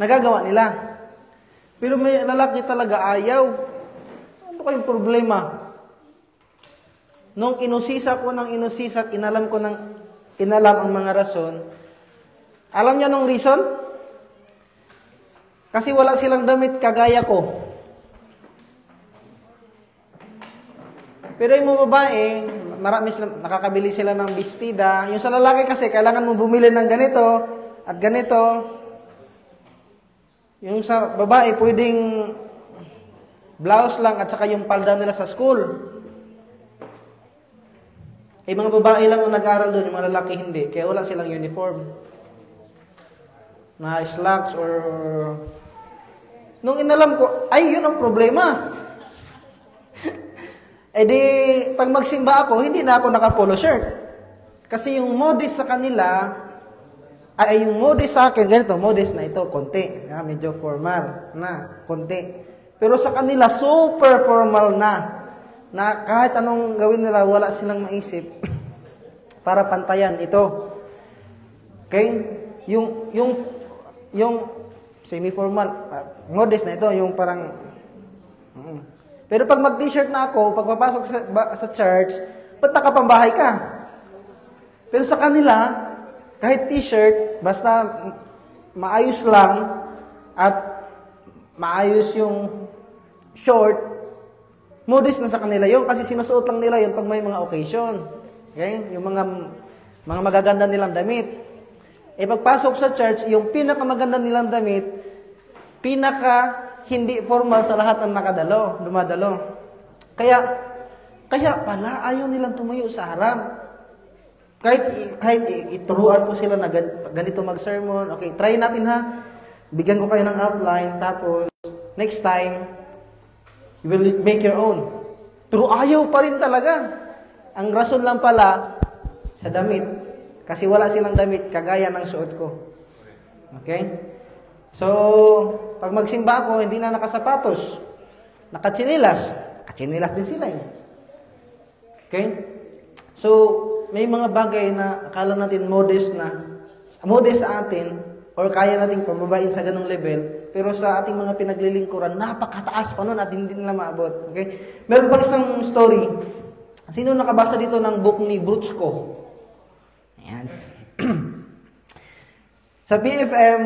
Nagagawa nila. Pero may lalaki talaga ayaw. Ano kayong problema? Nung inusisa ko ng inusisa at inalam ang mga rason, alam niya nung reason? Kasi wala silang damit kagaya ko. Pero yung mga babae, marami sila, nakakabili sila ng bestida. Yung sa lalaki kasi, kailangan mo bumili ng ganito at ganito. Yung sa babae, pwedeng blouse lang at saka yung palda nila sa school. Mga babae lang ang nag-aaral doon, yung mga lalaki hindi. Kaya wala silang uniform. Na slacks or... Nung inalam ko, ay yun ang problema. Di, pag magsimba ako, hindi na ako naka-polo shirt. Kasi yung modest sa kanila, yung modest sa akin, ganito, modest na ito, konti. Medyo formal na, konti. Pero sa kanila, super formal na kahit anong gawin nila, wala silang maisip para pantayan ito. Okay? Yung semi-formal, modest na ito, yung parang... Pero pag mag-t-shirt na ako, pag papasok sa church, ba't nakapambahay ka? Pero sa kanila, kahit t-shirt, basta maayos lang at maayos yung short, modest na sa kanila yun kasi sinusuot lang nila yun pag may mga occasion. Okay? Yung mga magaganda nilang damit. Pagpasok sa church, yung pinakamaganda nilang damit, hindi formal sa lahat ng dumadalo. Kaya pala, ayaw nilang tumayo sa harap. Kahit ituruan ko sila na ganito mag-sermon, okay, try natin ha. Bigyan ko kayo ng outline, tapos next time, you will make your own. Pero ayaw pa rin talaga. Ang rason lang pala, sa damit. Kasi wala silang damit, kagaya ng suot ko. Okay? So, pag magsimba ako, hindi na nakasapatos. Nakatsinilas. Nakatsinilas din sila eh. Okay? So, may mga bagay na akala natin modest sa atin, or kaya natin pambabain sa ganong level, pero sa ating mga pinaglilingkuran, napakataas pa nun at hindi nila maabot. Okay? Meron pa isang story. Sino nakabasa dito ng book ni Bruczko? Ayan. Sa PFM,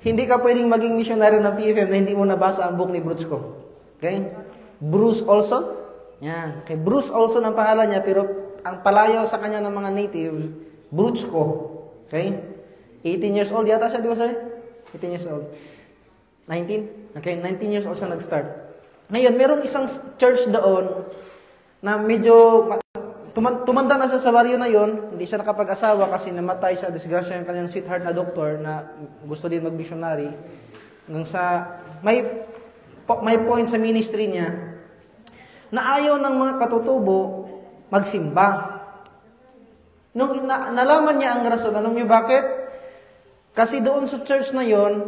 hindi ka pwedeng maging missionary ng PFM na hindi mo nabasa ang book ni Bruczko. Okay? Bruce Olson. Yan. Okay, Bruce Olson ang pangalan niya, pero ang palayaw sa kanya ng mga native, Bruczko. Okay? 18 years old yata siya, di ba sir? 18 years old. 19? Okay, 19 years old siya nag-start. Ngayon, merong isang church doon na medyo tumanda na siya sa baryo na yon, hindi siya nakapag-asawa kasi namatay sa disgrasya yung kanyang sweetheart na doktor na gusto din mag-missionary. Hanggang sa may point sa ministry niya na ayaw ng mga katutubo magsimba. Nung nalaman niya ang rason, alam niyo bakit? Kasi doon sa church na yon,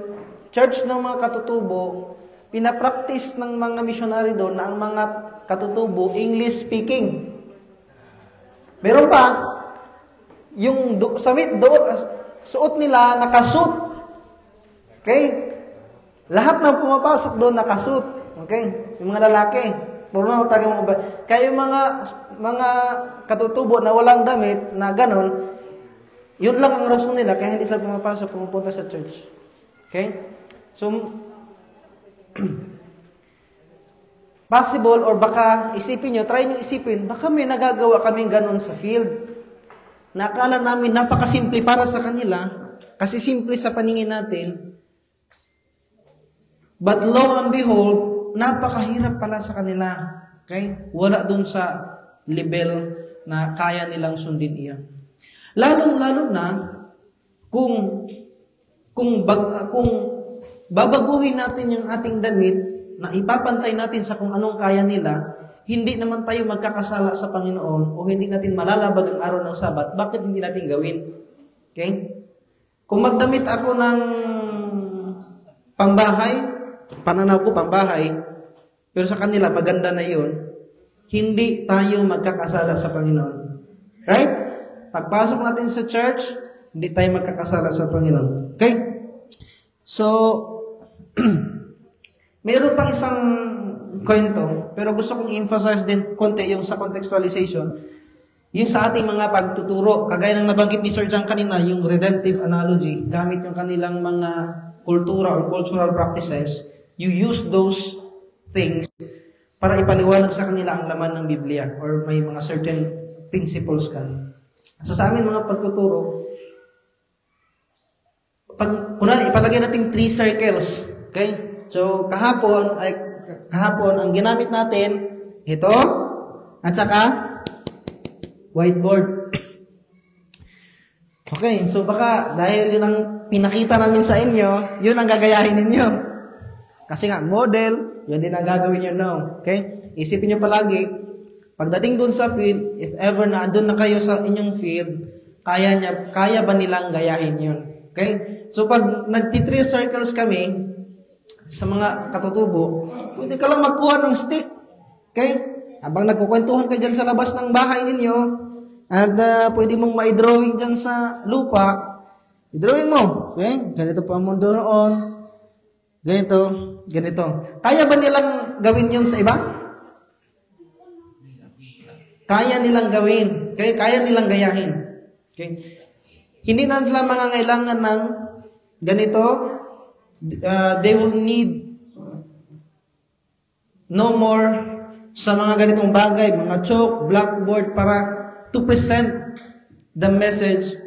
church ng mga katutubo, pinapractice ng mga missionary doon na ang mga katutubo English speaking. Meron pa, yung suot nila, nakasuit. Okay? Lahat ng pumapasok doon, nakasuit. Okay? Yung mga lalaki. Kaya yung mga katutubo na walang damit, na ganon, yun lang ang rason nila, kaya hindi sila pumupunta sa church. Okay? So, possible or baka isipin nyo, try nyo isipin, baka may nagagawa kaming ganun sa field. Nakala namin napakasimple para sa kanila, kasi simple sa paningin natin. But lo and behold, napakahirap pala sa kanila. Okay? Wala dun sa level na kaya nilang sundin iyan. Lalong-lalo na kung babaguhin natin yung ating damit na ipapantay natin sa kung anong kaya nila, hindi naman tayo magkakasala sa Panginoon o hindi natin malalabag ang araw ng Sabat, bakit hindi natin gawin? Okay? Kung magdamit ako ng pambahay, pananaw ko pambahay, pero sa kanila maganda na yun, hindi tayo magkakasala sa Panginoon. Right? Pagpasok natin sa church, hindi tayo magkakasala sa Panginoon. Okay? So, Meron pang isang kwento, pero gusto kong emphasize din konti yung sa contextualization, yung sa ating mga pagtuturo, kagaya ng nabanggit ni Sir John kanina, yung redemptive analogy, gamit yung kanilang mga kultura or cultural practices, you use those things para ipaliwanag sa kanila ang laman ng Biblia or may mga certain principles ka. So sa amin mga pagtuturo, kunwari, ipalagay natin 3 circles. Okay? So, kahapon, ang ginamit natin, ito, at saka, whiteboard. Okay, so baka, dahil yun ang pinakita namin sa inyo, yun ang gagayahin ninyo. Kasi nga, model, yun din ang gagawin nyo now. Okay? Isipin nyo palagi, pagdating dun sa field, if ever na doon na kayo sa inyong field, kaya ba nilang gayahin yun? Okay? So, pag nagti-3 circles kami, sa mga katutubo, pwede ka lang magkuha ng stick. Okay? Habang nagkukwentuhan ka dyan sa labas ng bahay ninyo, at pwede mong ma-drawing dyan sa lupa, i-drawing mo. Okay? Ganito po ang mundo noon. Ganito. Kaya ba nilang gawin yun sa iba? Kaya nilang gawin. Okay? Kaya nilang gayahin. Okay? Hindi na nila mangangailangan ng ganito. They will need no more sa mga ganitong bagay, mga chalk, blackboard, para to present the message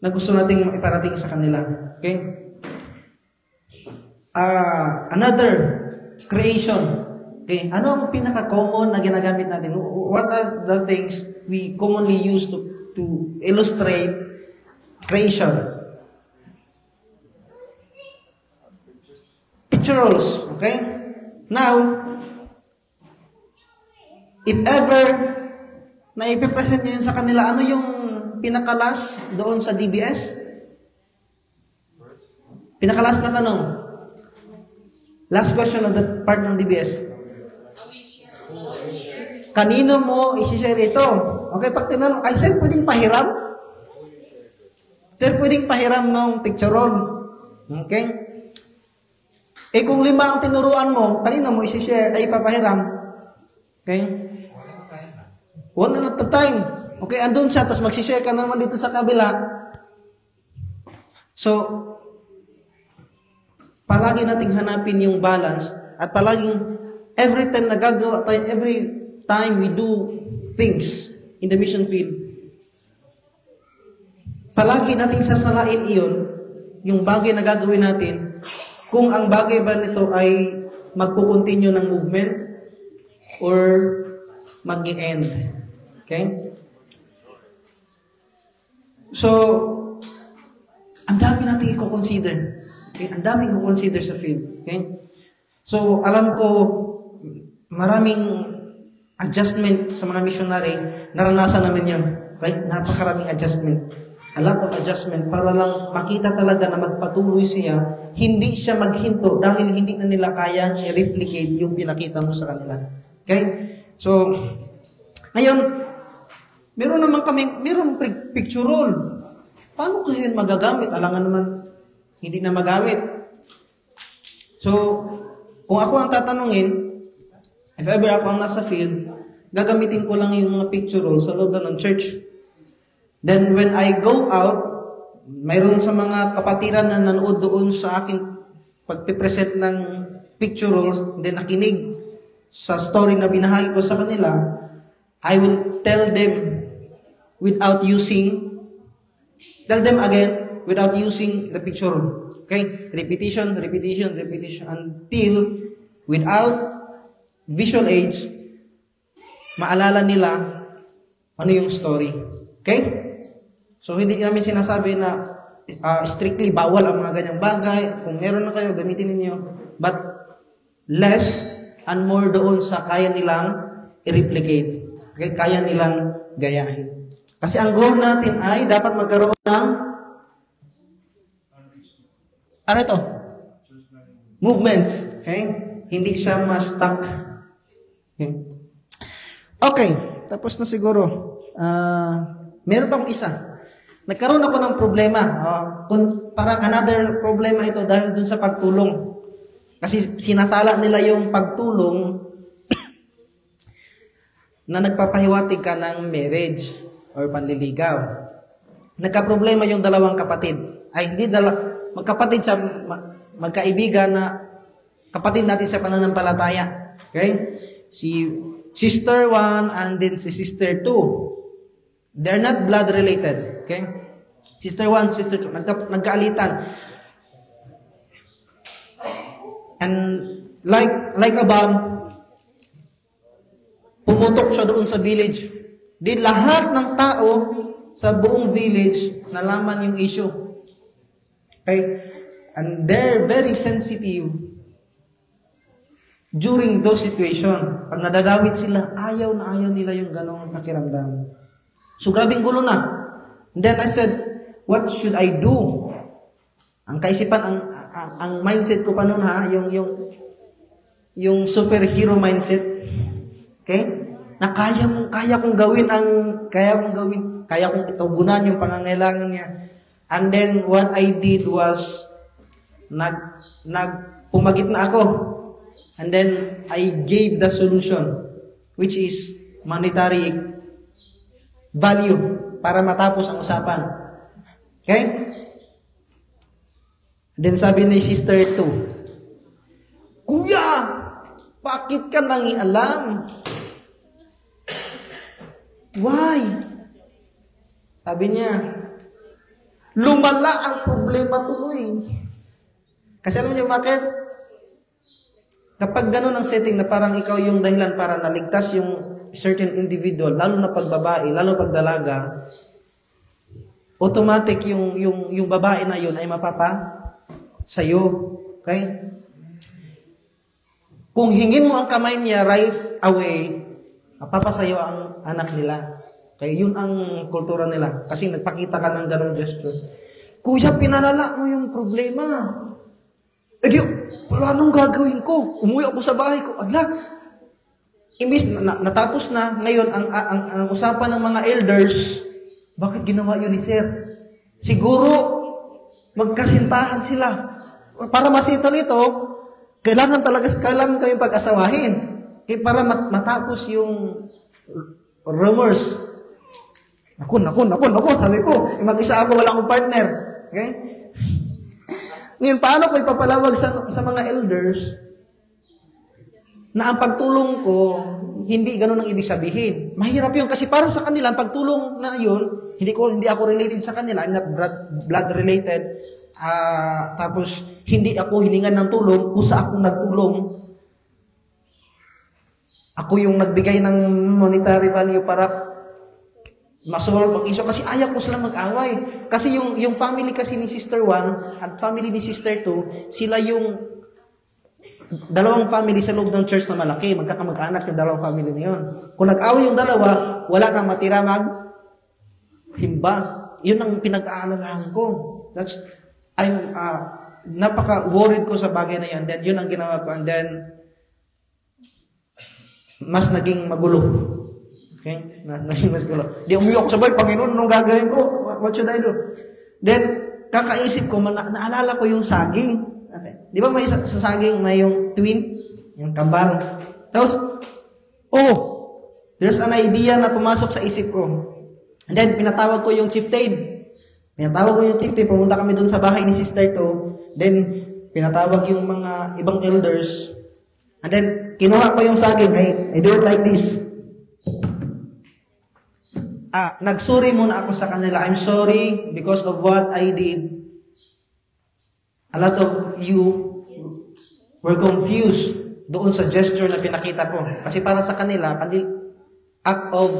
na gusto nating iparating sa kanila. Okay? Another creation. Okay? Ano ang pinaka-common na ginagamit natin? What are the things we commonly use to illustrate creation? Pictorials, okay? Now, if ever na ipipresent nyo yun sa kanila, ano yung pinakalas doon sa DBS? Pinakalas na tanong. Last question of that part ng DBS. Kanino mo isi-share ito? Okay, pag tinanong, ay sir, pwedeng pahiram? Sir, pwedeng pahiram ng pictorial. Okay? Kung 5 ang tinuruan mo, kanina mo isi-share, ay ipapahiram. Okay? One at a time. Okay, andun siya, tapos mag-share ka naman dito sa kabila. So, palagi nating hanapin yung balance, at palaging, every time we do things in the mission field, palagi nating sasalain iyon, yung bagay na gagawin natin, kung ang bagay ba nito ay magkukontinue ng movement or mag-end. Okay? So, ang dami natin i-consider. Okay? Ang dami i-consider sa field. Okay? So, alam ko, maraming adjustment sa mga missionary, naranasan namin yan. Okay? Napakaraming adjustment. A lot of adjustment para lang makita talaga na magpatuloy siya, hindi siya maghinto dahil hindi na nila kayang i-replicate yung pinakita mo sa kanila. Okay? So, ngayon, meron picture roll. Paano ko yun magagamit? Alangan naman, hindi na magamit. So, kung ako ang tatanungin, if ever ako ang nasa field, gagamitin ko lang yung mga picture roll sa loob ng church. Then when I go out, mayroon sa mga kapatiran na nanood doon sa aking pagpipresent ng picture rolls, then nakinig sa story na binahagi ko sa kanila, I will tell them without using the picture roll. Okay? Repetition until without visual aids, maalala nila ano yung story. Okay? So, hindi namin sinasabi na strictly bawal ang mga ganyang bagay. Kung meron na kayo, gamitin ninyo. But less and more doon sa kaya nilang i-replicate. Okay? Kaya nilang gayahin. Kasi ang goal natin ay dapat magkaroon ng ano ito? Movements. Okay? Hindi siya ma-stuck. Okay. Tapos na siguro. Meron pang isa. Nagkaroon ako ng problema. Parang another problema ito dahil dun sa pagtulong. Kasi sinasala nila yung pagtulong na nagpapahiwatig ka ng marriage or panliligaw. Nagka-problema yung dalawang kapatid. Ay, hindi magkapatid siya, magkaibigan na kapatid natin sa pananampalataya. Okay? Si Sister 1 and then si Sister 2. They're not blood related. Okay? Sister 1, Sister 2. Nagkaalitan. And like a bomb, pumutok siya doon sa village. Di lahat ng tao sa buong village nalaman yung issue. Okay? And they're very sensitive during those situation. Pag nadadawit sila, ayaw na ayaw nila yung ganong pakiramdam. So, grabing gulo na. And then I said, what should I do? Ang kaisipan, ang mindset ko pa noon yung superhero mindset. Okay? Na kaya kong tugunan yung pangangailangan niya. And then what I did was pumagit na ako. And then I gave the solution, which is monetary value para matapos ang usapan. Okay? Then sabi ni Sister 2, Kuya, bakit ka nangialam? Why? Sabi niya, lumala ang problema tuloy. Kasi alam niyo bakit? Kapag ganun ang setting na parang ikaw yung dahilan para naligtas yung certain individual, lalo na pag babae, lalo pag dalaga, automatic yung babae na yun ay mapapa sa'yo. Okay? Kung hingin mo ang kamay niya right away, mapapasayo ang anak nila. Kaya yun ang kultura nila. Kasi nagpakita ka ng ganong gesture. Kuya, pinalala mo yung problema. Eh di, wala nang gagawin ko. Umuwi ako sa bahay ko. Agla. Imbis natapos na, ngayon, ang usapan ng mga elders, bakit ginawa yun ni Sir? Siguro, magkasintahan sila. Para masitol ito, kailangan kayong pag-asawahin. Kaya para matapos yung rumors. Naku, sabi ko, mag-isa ako, wala akong partner. Okay? Ngayon, paano ko ipapalawag sa mga elders na ang pagtulong ko, hindi ganun ang ibig sabihin. Mahirap yun kasi para sa kanila, ang pagtulong na yun, hindi ako related sa kanila, I'm not blood related, tapos hindi ako hiningan ng tulong, kusa akong nagtulong. Ako yung nagbigay ng monetary value para masolve ang issue. Kasi ayaw ko silang mag-away. Kasi yung family kasi ni Sister 1 at family ni Sister 2, sila yung dalawang family sa loob ng church na malaki. Magkakamag-anak yung dalawang family na yun. Kung nag-away yung dalawa, wala nang matira simba. Yun ang pinag-aalalahan ko. I'm napaka-worried ko sa bagay na yan. Then yun ang ginawa ko. And then mas naging magulo. Okay? Naging mas magulo. Di umiyak ko sa bahay, Panginoon, anong gagawin ko? What should I do? Then, kakaisip ko, naalala ko yung saging. Okay. Di ba may sa saging, may yung twin? Yung kambal. Tapos, there's an idea na pumasok sa isip ko. And then, pinatawag ko yung chieftain. Pumunta kami dun sa bahay ni Sister 2. Then, pinatawag yung mga ibang elders. And then, kinuha ko yung saging. I do it like this. Nagsuri muna ako sa kanila. I'm sorry because of what I did. A lot of you were confused doon sa gesture na pinakita ko. Kasi para sa kanila, act of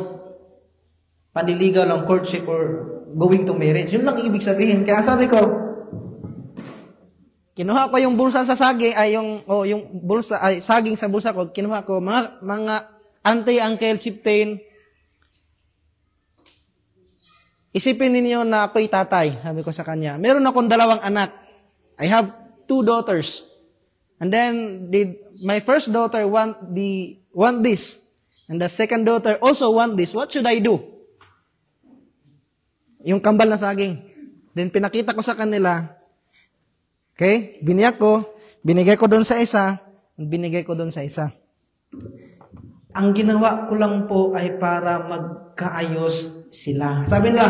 panliligaw lang, courtship or going to marriage. Yun lang ibig sabihin. Kaya sabi ko, kinuha ko yung bulsa sa saging, yung bulsa, saging sa bulsa ko, kinuha ko, mga auntie, uncle, chieftain, isipin ninyo na ako'y tatay, sabi ko sa kanya. Meron akong 2 anak. I have 2 daughters. And then, my first daughter want this. And the second daughter also want this. What should I do? Yung kambal na saging. Then, pinakita ko sa kanila. Okay? Biniyak ko. Binigay ko doon sa isa, binigay ko doon sa isa. Ang ginawa ko lang po ay para magkaayos sila. Sabi nila,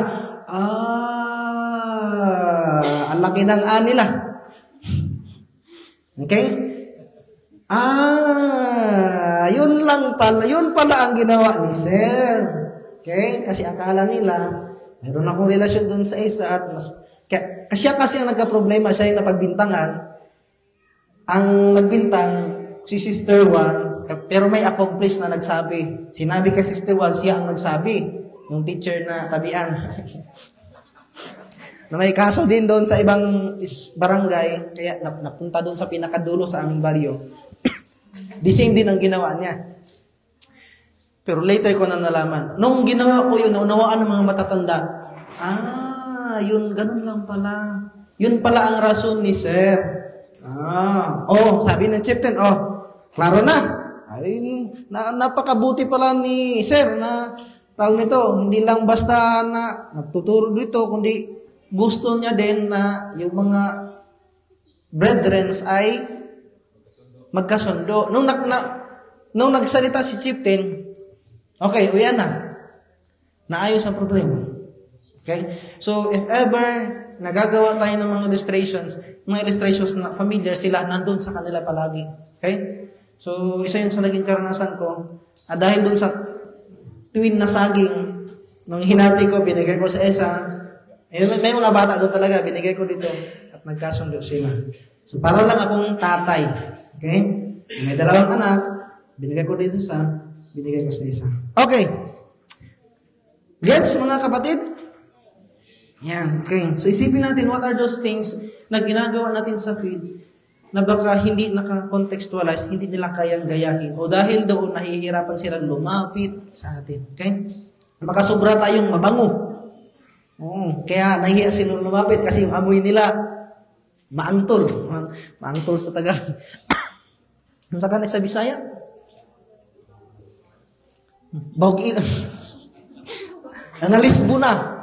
ang laki ng nila. Okay? Yun pala ang ginawa ni Sir. Okay? Kasi akala nila, mayroon akong relasyon doon sa isa at kasi ang nagka-problema, siya yung napagbintangan. Ang nagbintang, si Sister Juan, pero may accomplice na nagsabi. Sinabi kay Sister Juan, siya ang nagsabi. Yung teacher na tabian. Na may kaso din doon sa ibang barangay, kaya napunta doon sa pinakadulo sa aming baryo. The same din ang ginawa niya. Pero later ko na nalaman. Nung ginawa ko yun, naunawaan ng mga matatanda. Yun, ganun lang pala. Yun pala ang rason ni Sir. Sabi ng Chieftain, klaro na. Ay, napakabuti pala ni Sir na tawag nito. Hindi lang basta na nagtuturo dito, kundi gusto niya din na yung mga brethren ay magkasundo. Nung nagsalita si Chieftain, okay, uyan na. Naayos ang problema. Okay? So, if ever nagagawa tayo ng mga illustrations na familiar sila, nandun sa kanila palagi. Okay? So, isa yun sa naging karanasan ko. Dahil dun sa twin na saging, nung hinati ko, binigay ko sa isa. May mga bata doon talaga, binigay ko dito. At nagkasundo sila. So, para lang akong tatay. Okay? May dalawang anak, binigay ko dito binigay ko sa isa. Okay. Gets, mga kapatid? Yan, okay. So, isipin natin, what are those things na ginagawa natin sa field na baka hindi naka-contextualize, hindi nila kayang gayahin. O dahil doon, nahihirapan silang lumapit sa atin. Okay? Baka sobra tayong mabango. Kaya nahihiya silang lumapit kasi yung amoy nila maantol. Maantol sa Tagalog. Sa kanila sa Bisaya? Bawg-il. Analisbo na.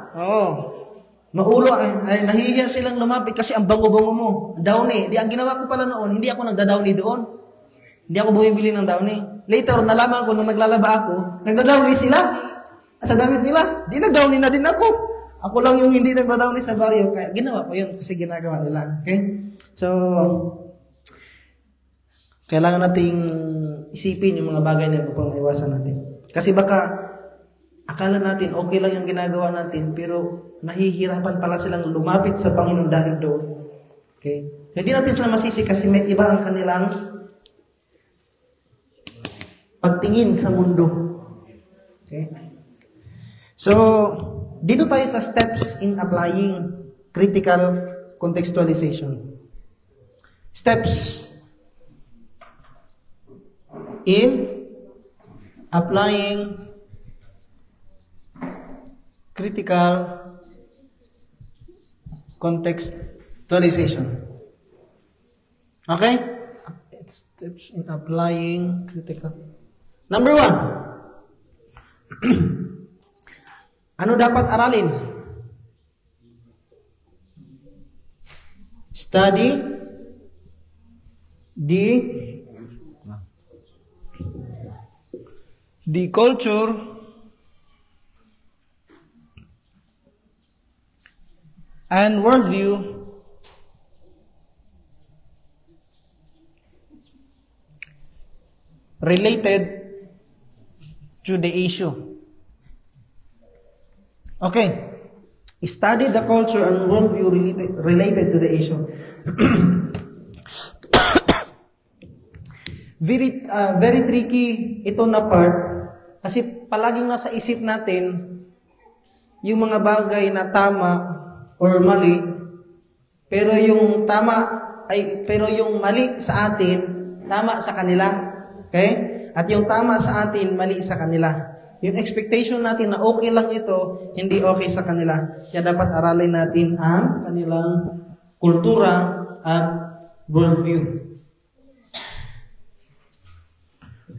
Maulo ay nahihiya silang lumapit kasi ang bango-bango mo. Downy. Ang ginawa ko pala noon, hindi ako nagda-downy doon. Hindi ako bumibili ng downy. Later, nalaman ko nung naglalaba ako, nagda-downy sila. Sa damit nila, di nag-downy na din ako. Ako lang yung hindi nagda-downy sa baryo. Kaya ginawa ko yun kasi ginagawa nila. Okay? So, kailangan nating isipin yung mga bagay na upang maiwasan natin. Kasi baka akala natin okay lang yung ginagawa natin, pero nahihirapan pala silang lumapit sa Panginoon dahil doon. Okay? Hindi natin sila masisi kasi may iba ang kanilang pagtingin sa mundo. Okay? So, dito tayo sa steps in applying critical contextualization. Steps in applying critical contextualization. Okay? Steps in applying critical. Number 1. Ano dapat aralin? Study the culture and worldview related to the issue. Okay. Study the culture and worldview related to the issue. Very tricky ito na part kasi palaging nasa isip natin yung mga bagay na tama or mali, pero yung mali sa atin tama sa kanila. Okay? At yung tama sa atin mali sa kanila. Yung expectation natin na okay lang ito, hindi okay sa kanila. Kaya dapat aralin natin ang kanilang kultura at worldview.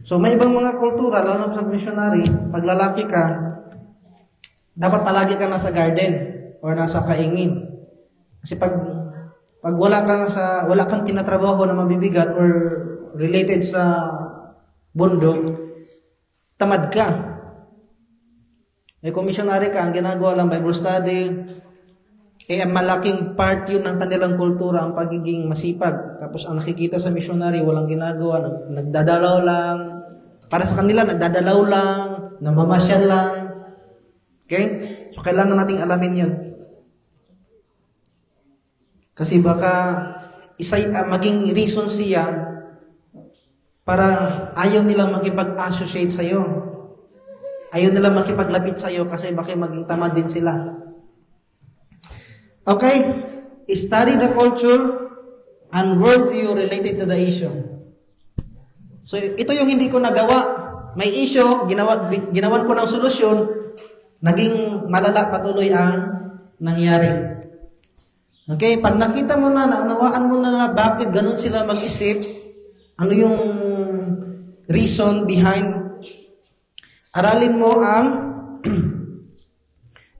So may ibang mga kultura, lalo na sa missionary, pag lalaki ka, dapat palagi ka nasa garden or nasa kaingin. Kasi pag Pag wala kang tinatrabaho na mabibigat or related sa bundok, tamad ka. Kung missionary ka, ang ginagawa lang Bible study, malaking part yun ng kanilang kultura, ang pagiging masipag. Tapos ang nakikita sa missionary, walang ginagawa, nagdadalaw lang. Para sa kanila, nagdadalaw lang, namamasyal lang. Okay? So, kailangan nating alamin yun. Kasi baka maging reason siya para ayaw nilang makipag-associate sa'yo. Ayaw nilang makipaglapit sa'yo kasi baka maging tamad din sila. Okay? Study the culture and worldview related to the issue. So, ito yung hindi ko nagawa. May issue, ginawan ko ng solusyon, naging malala patuloy ang nangyari. Okay, pag nakita mo na, naunawaan mo na bakit ganun sila mag-isip, ano yung reason behind, aralin mo ang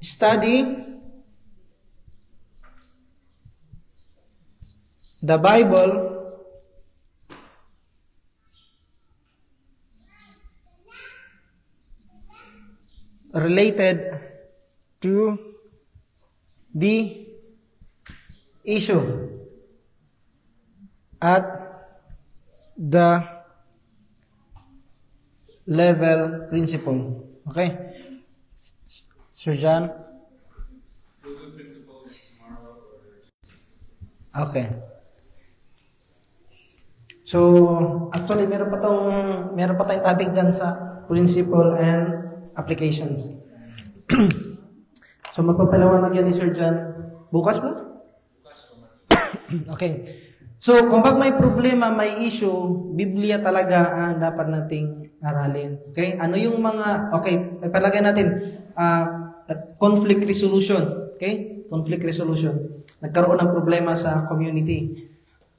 study the Bible related to the issue at the level principle. Okay? Sir John? Okay. So, actually, meron pa tayong topic dyan sa principle and applications. So, magpapalawanag yan ni Sir John. Bukas ba? Okay. So, kung may problema, may issue, Biblia talaga ang dapat nating aralin. Okay? Ano yung palagay natin, conflict resolution. Okay? Conflict resolution. Nagkaroon ng problema sa community.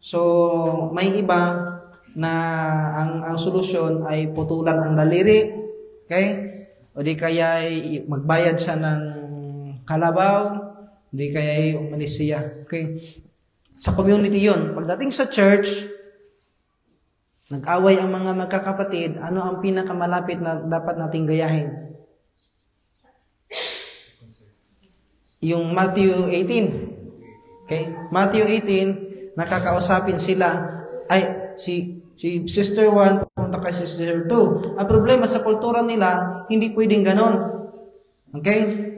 So, may iba na ang solusyon ay putulan ang daliri. Okay? O di kaya magbayad siya ng kalabaw, di kaya umalis siya. Okay? Sa community yon. Pagdating sa church, nag-away ang mga magkakapatid, ano ang pinakamalapit na dapat nating gayahin? Yung Matthew 18. Okay? Matthew 18, nakakausapin sila, si Sister 1, pupunta kay Sister 2. Ang problema sa kultura nila, hindi pwedeng ganon. Okay?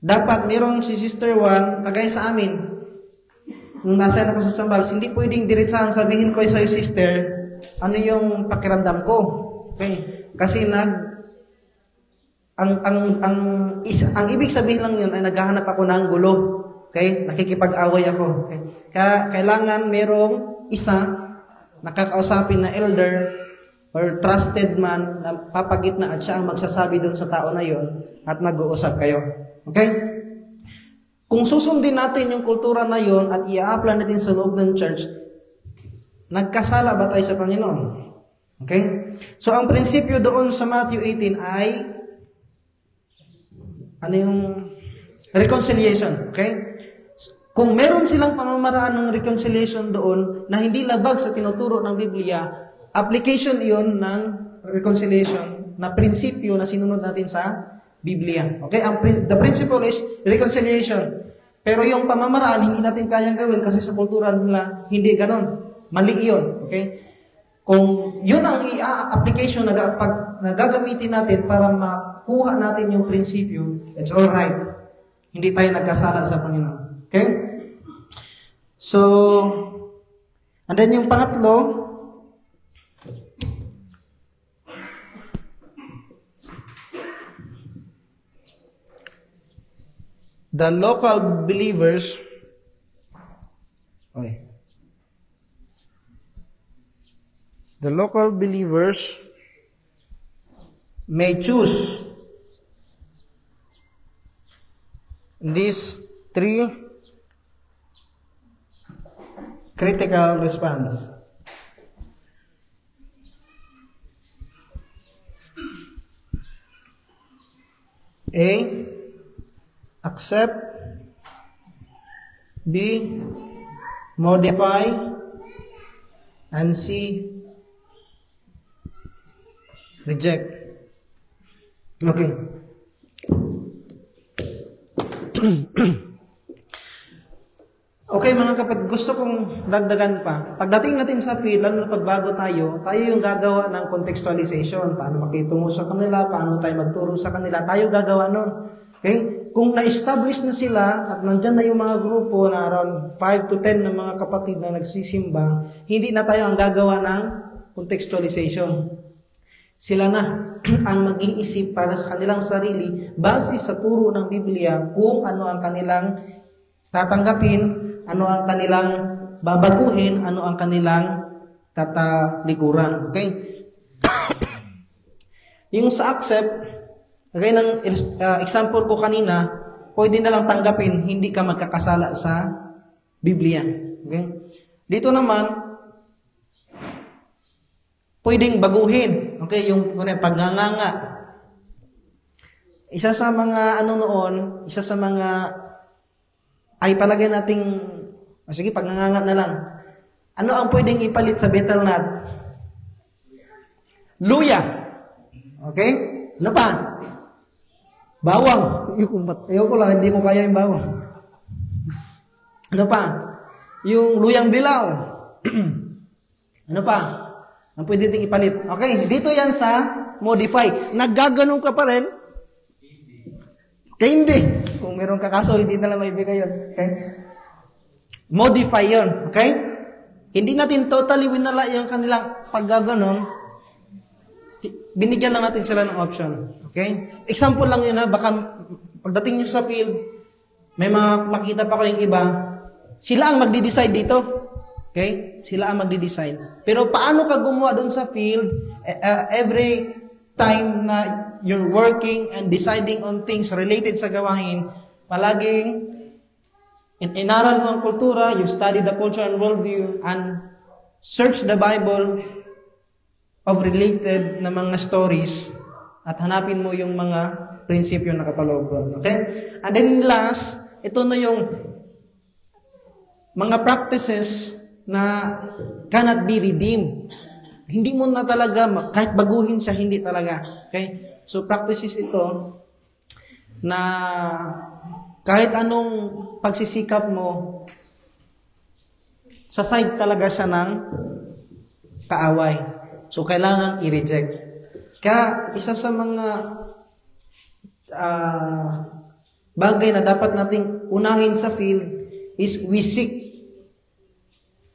Dapat merong si Sister 1, kagaya sa amin, nung nasa ako sa Sambales, hindi pwedeng diretsahan sabihin ko sa'yo, sister, ano yung pakiramdam ko. Okay? Kasi ang ibig sabihin lang yun ay naghahanap ako ng gulo. Okay? Nakikipag-away ako. Okay? Kaya kailangan merong isa nakakausapin na elder or trusted man na papagitna at siya ang magsasabi doon sa tao na yon at mag-uusap kayo. Okay? Kung susundin natin yung kultura na yon at i-apply natin sa loob ng church, nagkasala ba tayo sa Panginoon? Okay? So, ang prinsipyo doon sa Matthew 18 ay reconciliation. Okay? Kung meron silang pamamaraan ng reconciliation doon na hindi labag sa tinuturo ng Biblia, application iyon ng reconciliation na prinsipyo na sinunod natin sa Biblia. Okay? The principle is reconciliation. Pero yung pamamaraan, hindi natin kayang gawin kasi sa kultura nila, hindi ganon. Mali yun. Okay? Kung yun ang application na gagamitin natin para makuha natin yung prinsipyo, it's alright. Hindi tayo nagkasala sa Panginoon. Okay? So, and then yung pangatlo, the local believers may choose these three critical response. A, accept. B, modify, and C, reject. Okay. Okay mga kapatid, gusto kong dagdagan pa. Pagdating natin sa field, lalo na pagbago tayo yung gagawa ng contextualization. Paano makitungo sa kanila, paano tayo magturo sa kanila, tayo gagawa nun. Okay? Kung na-establish na sila at nandyan na yung mga grupo na around 5 to 10 na mga kapatid na nagsisimba, hindi na tayo ang gagawa ng contextualization. Sila na ang mag-iisip para sa kanilang sarili base sa turo ng Biblia kung ano ang kanilang tatanggapin, ano ang kanilang babaguhin, ano ang kanilang tatalikuran. Okay? Yung sa accept, okay, ng example ko kanina, pwede na lang tanggapin, hindi ka magkakasala sa Biblia. Okay? Dito naman, pwedeng baguhin. Okay, yung pagnganganga. Isa sa mga isa sa mga ay palagay nating sige, pagnganganga na lang. Ano ang pwedeng ipalit sa betel nut? Luya. Okay? Ano pa? Bawang. Ayoko lang, hindi ko kaya yung bawang. Ano pa? Yung luyang dilaw. Ano pa? Ang pwede ding ipalit. Okay, dito yan sa modify. Naggaganon ka pa rin. Kaya hindi. Kung meron ka kaso, hindi na lang maibigay yun. Okay? Modify yun. Okay? Hindi natin totally winala yung kanilang paggaganon. Binigyan lang natin sila ng option. Okay? Example lang yun ha. Baka pagdating nyo sa field, may mga makita pa kayong iba, sila ang magdi-decide dito. Okay? Sila ang magdi-decide. Pero paano ka gumawa doon sa field, every time na you're working and deciding on things related sa gawain, palaging inaral mo ang kultura, you study the culture and worldview, and search the Bible of related na mga stories at hanapin mo yung mga prinsipyo na kapaloob doon. Okay? And then last, ito na yung mga practices na cannot be redeemed. Hindi mo na talaga, kahit baguhin siya, hindi talaga. Okay? So, practices ito na kahit anong pagsisikap mo, sa side talaga siya ng kaaway. So, kailangan i-reject. Kaya, isa sa mga bagay na dapat nating unahin sa field is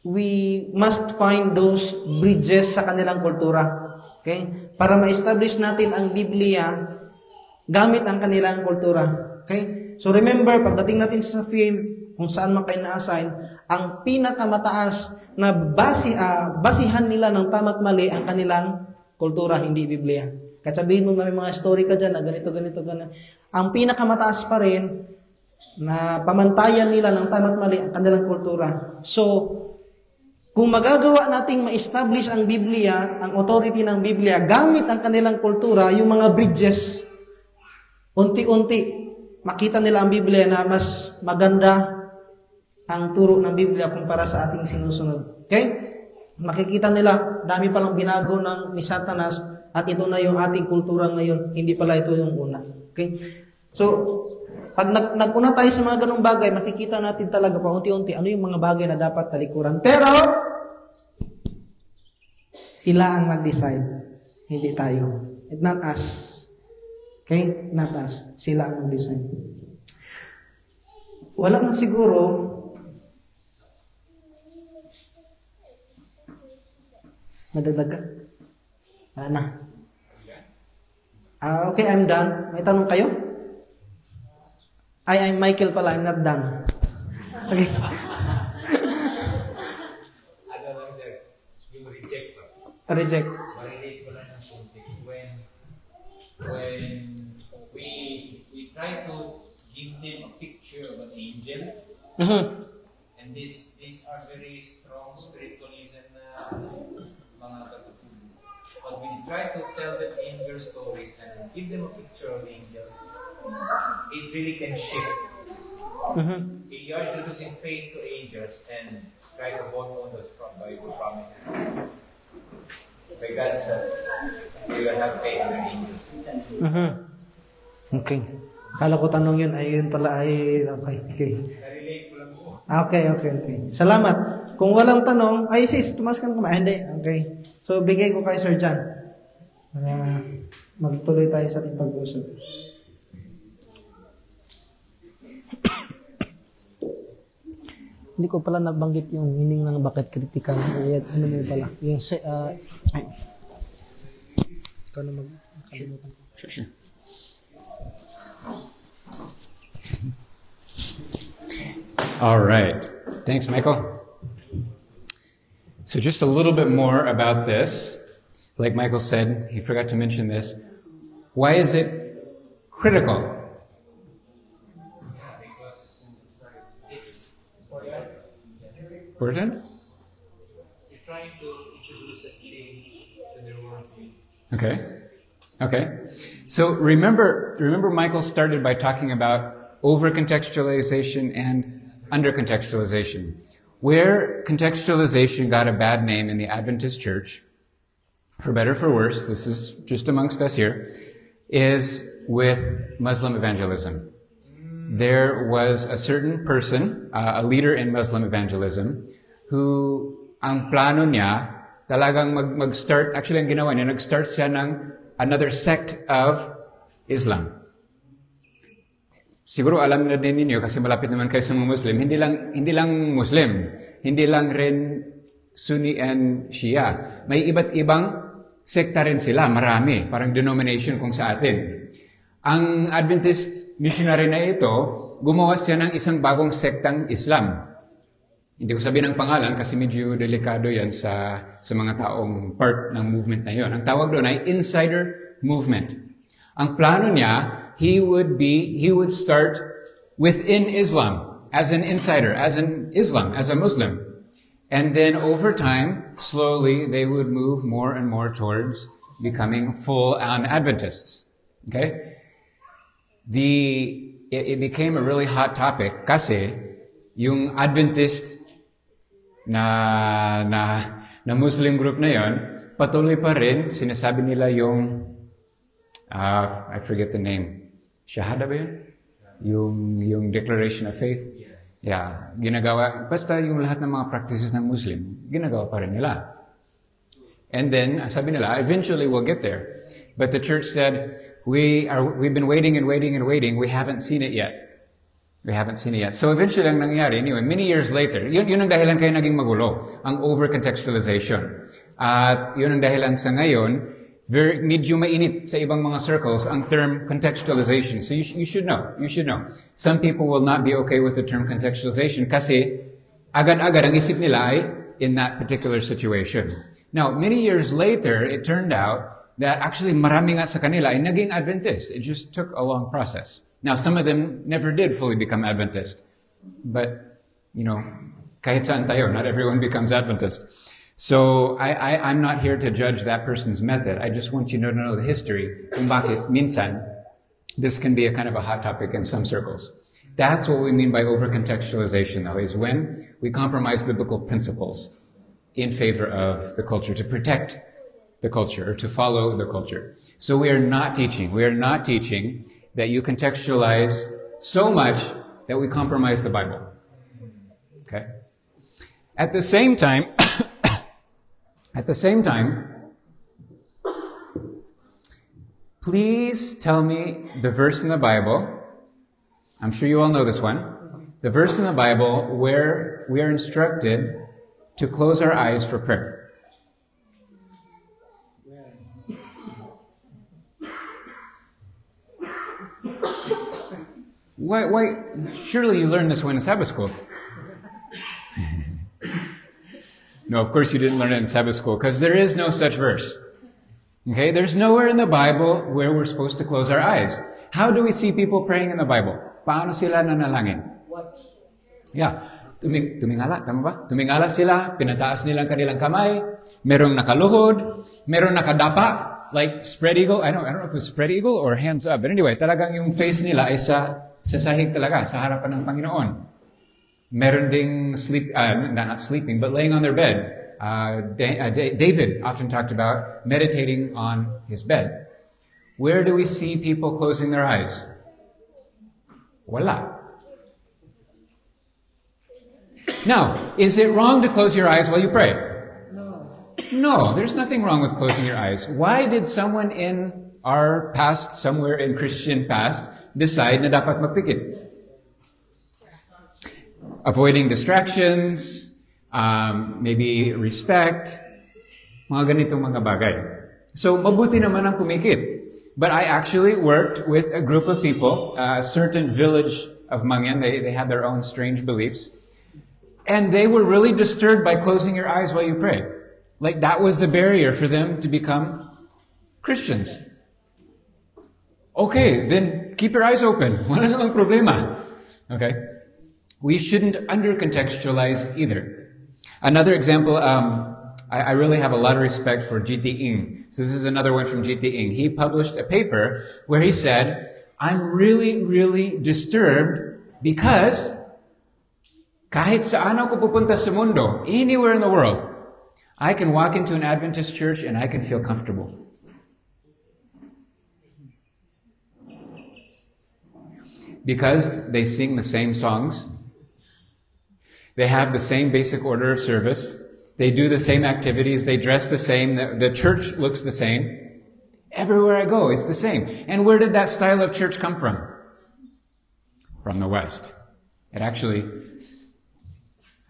we must find those bridges sa kanilang kultura. Okay? Para ma-establish natin ang Biblia gamit ang kanilang kultura. Okay? So remember, pagdating natin sa field, kung saan man kayo na-assign, ang pinakamataas na basihan nila ng tama't mali ang kanilang kultura, hindi Biblia. Kahit sabihin mo may mga story ka dyan na ganito. Ang pinakamataas pa rin na pamantayan nila ng tama't mali ang kanilang kultura. So, kung magagawa nating ma-establish ang Biblia, ang authority ng Biblia, gamit ang kanilang kultura, yung mga bridges, unti-unti, makita nila ang Biblia na mas maganda ang turo ng Biblia kumpara sa ating sinusunod. Okay? Makikita nila, dami palang binago ni Satanas at ito na yung ating kultura ngayon, hindi pala ito yung una. Okay? So, pag nag-una tayo sa mga ganung bagay, makikita natin talaga pa unti-unti ano yung mga bagay na dapat talikuran. Pero, sila ang mag-decide. Hindi tayo. It's not us. Okay? Not us. Sila ang mag-decide. Wala na siguro. Madagdag ka? Wala na. Okay, I'm done. May tanong kayo? I'm Michael pala. I'm not done. Okay. Ano lang sir, yung reject pa. Reject. Marilate ko lang ng something. When we try to give them a picture of an angel, and these are very strong spiritualism na mga katutubo. But when you try to tell them angel stories and give them a picture of angel, it really can shift. You are introducing faith to angels, and try to hold on those Bible promises. By God's help, we will have faith in the angels. Okay. Akala ko tanong yun, ay yun pala ay, okay. Na-relate ko lang po. Okay. Salamat. Kung walang tanong, ay sis, tumas ka na kumain. Hindi. Okay. So, bigay ko kay Sir John. Para magtuloy tayo sa ating pag-usap. Hindi ko pala nabanggit yung meaning ng bakit critical. Ano mo pala? Yung ikaw na makalimutan. Sure. All right. Thanks, Michael. So just a little bit more about this. Like Michael said, he forgot to mention this. Why is it critical? Because it's Important? you're trying to introduce a change to their worldview. Okay. So remember Michael started by talking about over-contextualization and under-contextualization. Where contextualization got a bad name in the Adventist church, for better or for worse, this is just amongst us here, is with Muslim evangelism. There was a certain person, a leader in Muslim evangelism, who ang plano niya talagang mag-start, actually ang ginawa niya, nag-start siya ng another sect of Islam. Siguro alam na din ninyo kasi malapit naman kayo sa mga Muslim, hindi lang Muslim, hindi lang rin Sunni and Shia. May iba't ibang sekta rin sila, marami, parang denomination kung sa atin. Ang Adventist missionary na ito, gumawa siya ng isang bagong sektang Islam. Hindi ko sabihin ang pangalan kasi medyo delikado yan sa mga taong part ng movement na yon. Ang tawag doon ay insider movement. Ang plano niya, he would start within Islam as an insider, as an Islam, as a Muslim. And then over time, slowly, they would move more and more towards becoming full-on Adventists. Okay? It became a really hot topic kasi yung Adventist na Muslim group na yon, patuloy pa rin, sinasabi nila yung, I forget the name, Shahada ba yun? Yung Declaration of Faith. Yeah, ginagawa, basta yung lahat ng mga practices ng Muslim, ginagawa pa rin nila. And then, sabi nila, eventually we'll get there. But the church said, we've been waiting and waiting and waiting, we haven't seen it yet. So eventually ang nangyari, anyway, many years later, yun ang dahilan kaya naging magulo, ang over-contextualization. At yun ang dahilan sa ngayon, medyo mainit sa ibang mga circles ang term contextualization. So you should know. Some people will not be okay with the term contextualization kasi agad-agad ang isip nila ay in that particular situation. Now, many years later, it turned out that actually marami nga sa kanila ay naging Adventist. It just took a long process. Now, some of them never did fully become Adventist. But, kahit saan tayo, not everyone becomes Adventist. So, I'm not here to judge that person's method. I just want you to know the history. Kung bakit minsan, this can be a kind of a hot topic in some circles. That's what we mean by over-contextualization, though, is when we compromise biblical principles in favor of the culture, to protect the culture, or to follow the culture. So we are not teaching that you contextualize so much that we compromise the Bible. Okay? At the same time, please tell me the verse in the Bible. I'm sure you all know this one. The verse in the Bible where we are instructed to close our eyes for prayer. Why? Surely you learned this one in Sabbath school. No, of course you didn't learn it in Sabbath school because there is no such verse. Okay, there's nowhere in the Bible where we're supposed to close our eyes. How do we see people praying in the Bible? Paano sila nanalangin? Yeah. Tumingala, tama ba? Tumingala sila, pinataas nila ang kanilang kamay, merong nakaluhod, merong nakadapa, like spread eagle. I don't know if it was spread eagle or hands up. But anyway, talagang yung face nila ay sa sahig talaga, sa harapan ng Panginoon. Meron ding not sleeping, but laying on their bed. David often talked about meditating on his bed. Where do we see people closing their eyes? Wala. Now, is it wrong to close your eyes while you pray? No, there's nothing wrong with closing your eyes. Why did someone in our past, somewhere in Christian past, decide na dapat magpikit? Avoiding distractions, maybe respect, mga ganitong mga bagay. So, mabuti naman ang pumikit. But I actually worked with a group of people, a certain village of Mangyan. They had their own strange beliefs. And they were really disturbed by closing your eyes while you pray. Like that was the barrier for them to become Christians. Okay, then keep your eyes open. Wala namang problema. Okay? We shouldn't under-contextualize either. Another example, I really have a lot of respect for G.T. Ng. So this is another one from G.T. Ng. He published a paper where he said, I'm really, really disturbed because kahit saan ako pupunta sa mundo, anywhere in the world, I can walk into an Adventist church and I can feel comfortable. Because they sing the same songs. They have the same basic order of service. They do the same activities. They dress the same. The church looks the same. Everywhere I go, it's the same. And where did that style of church come from? From the West. It actually,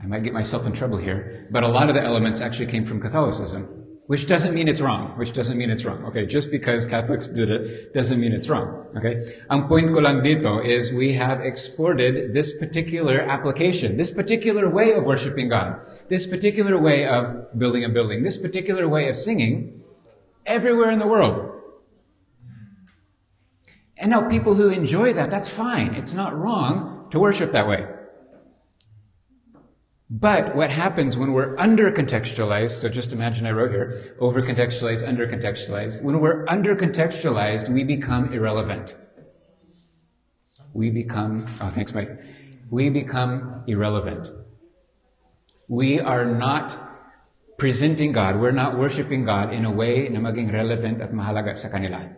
I might get myself in trouble here, but a lot of the elements actually came from Catholicism, which doesn't mean it's wrong. Okay, just because Catholics did it doesn't mean it's wrong. Okay? Ang point ko lang dito is we have exported this particular application, this particular way of worshiping God, this particular way of building a building, this particular way of singing everywhere in the world. And now people who enjoy that, that's fine. It's not wrong to worship that way. But what happens when we're under-contextualized, so just imagine I wrote here, over-contextualized, under-contextualized. When we're under-contextualized, we become irrelevant. We become irrelevant. We are not presenting God, we're not worshiping God in a way na maging relevant at mahalaga sa kanila.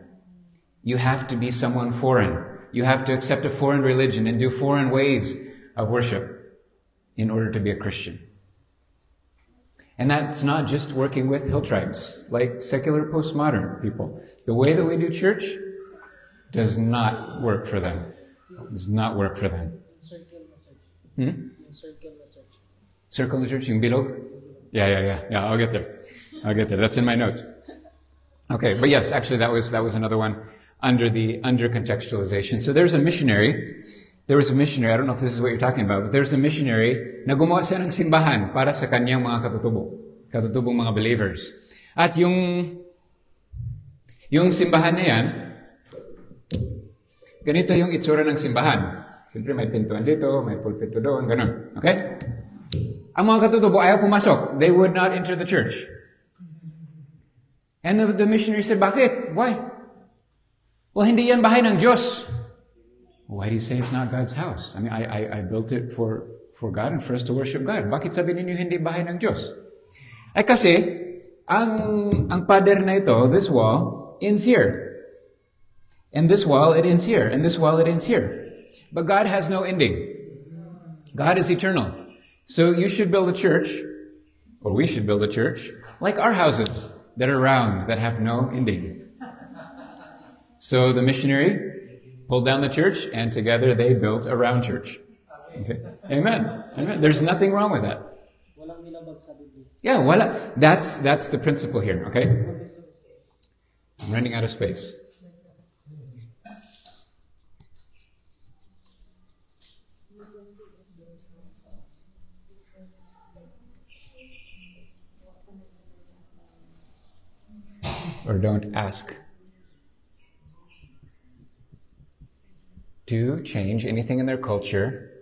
You have to be someone foreign. You have to accept a foreign religion and do foreign ways of worship in order to be a Christian. And that's not just working with hill tribes, like secular postmodern people. The way that we do church does not work for them. Does not work for them. Circle the church, yung bilog? Yeah, I'll get there. That's in my notes. Okay, but yes, actually that was another one under contextualization. So there was a missionary, I don't know if this is what you're talking about, but there's a missionary na gumawa siya ng simbahan para sa kanyang mga katutubong mga believers. At yung simbahan na yan, ganito yung itsura ng simbahan. Siyempre may pintuan dito, may pulpito doon, ganun. Okay? Ang mga katutubo ayaw pumasok. They would not enter the church. And the missionary said, bakit? Why? Well, hindi yan bahay ng Diyos. Why do you say it's not God's house? I mean, I built it for God and for us to worship God. Bakit sabi ninyo hindi bahay ng Diyos? Ay kasi, ang pader na ito, this wall, ends here. And this wall, it ends here. And this wall, it ends here. But God has no ending. God is eternal. So you should build a church, or we should build a church, like our houses that are round, that have no ending. So the missionary pulled down the church, and together they built a round church. Okay. Amen. There's nothing wrong with that. Yeah, that's the principle here, okay? I'm running out of space. Or don't ask to change anything in their culture.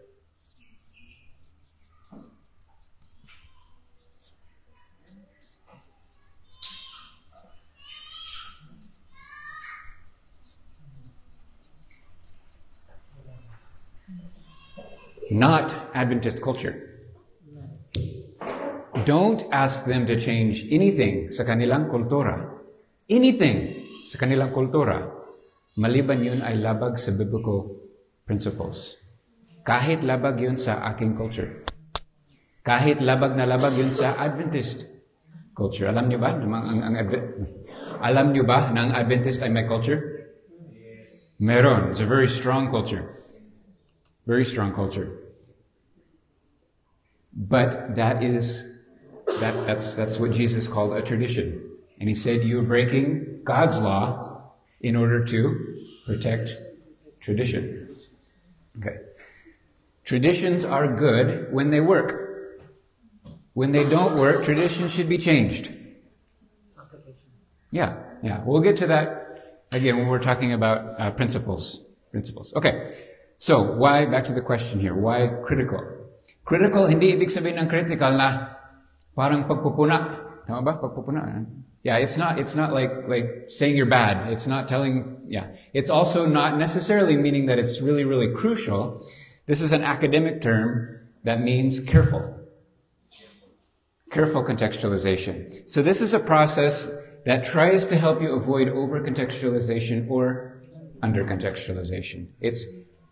not Adventist culture. Don't ask them to change anything sa kanilang kultura. Anything sa kanilang kultura. Maliban yun ay labag sa biblical principles. Kahit labag yun sa aking culture. Kahit labag na labag yun sa Adventist culture. Alam niyo ba? Alam niyo ba na ang Adventist ay may culture? Yes. Meron. It's a very strong culture. Very strong culture. But that's what Jesus called a tradition. And he said, you're breaking God's law in order to protect tradition. Okay. Traditions are good when they work. When they don't work, tradition should be changed. Yeah. We'll get to that again when we're talking about principles. Okay. So, why, back to the question here, why critical? Critical, hindi ibig sabihin ng critical na parang pagpupuna. Tama ba? Pagpupuna. Yeah, it's not like saying you're bad. It's not telling, It's also not necessarily meaning that it's really, really crucial. This is an academic term that means careful. Careful contextualization. So this is a process that tries to help you avoid over-contextualization or under-contextualization. It's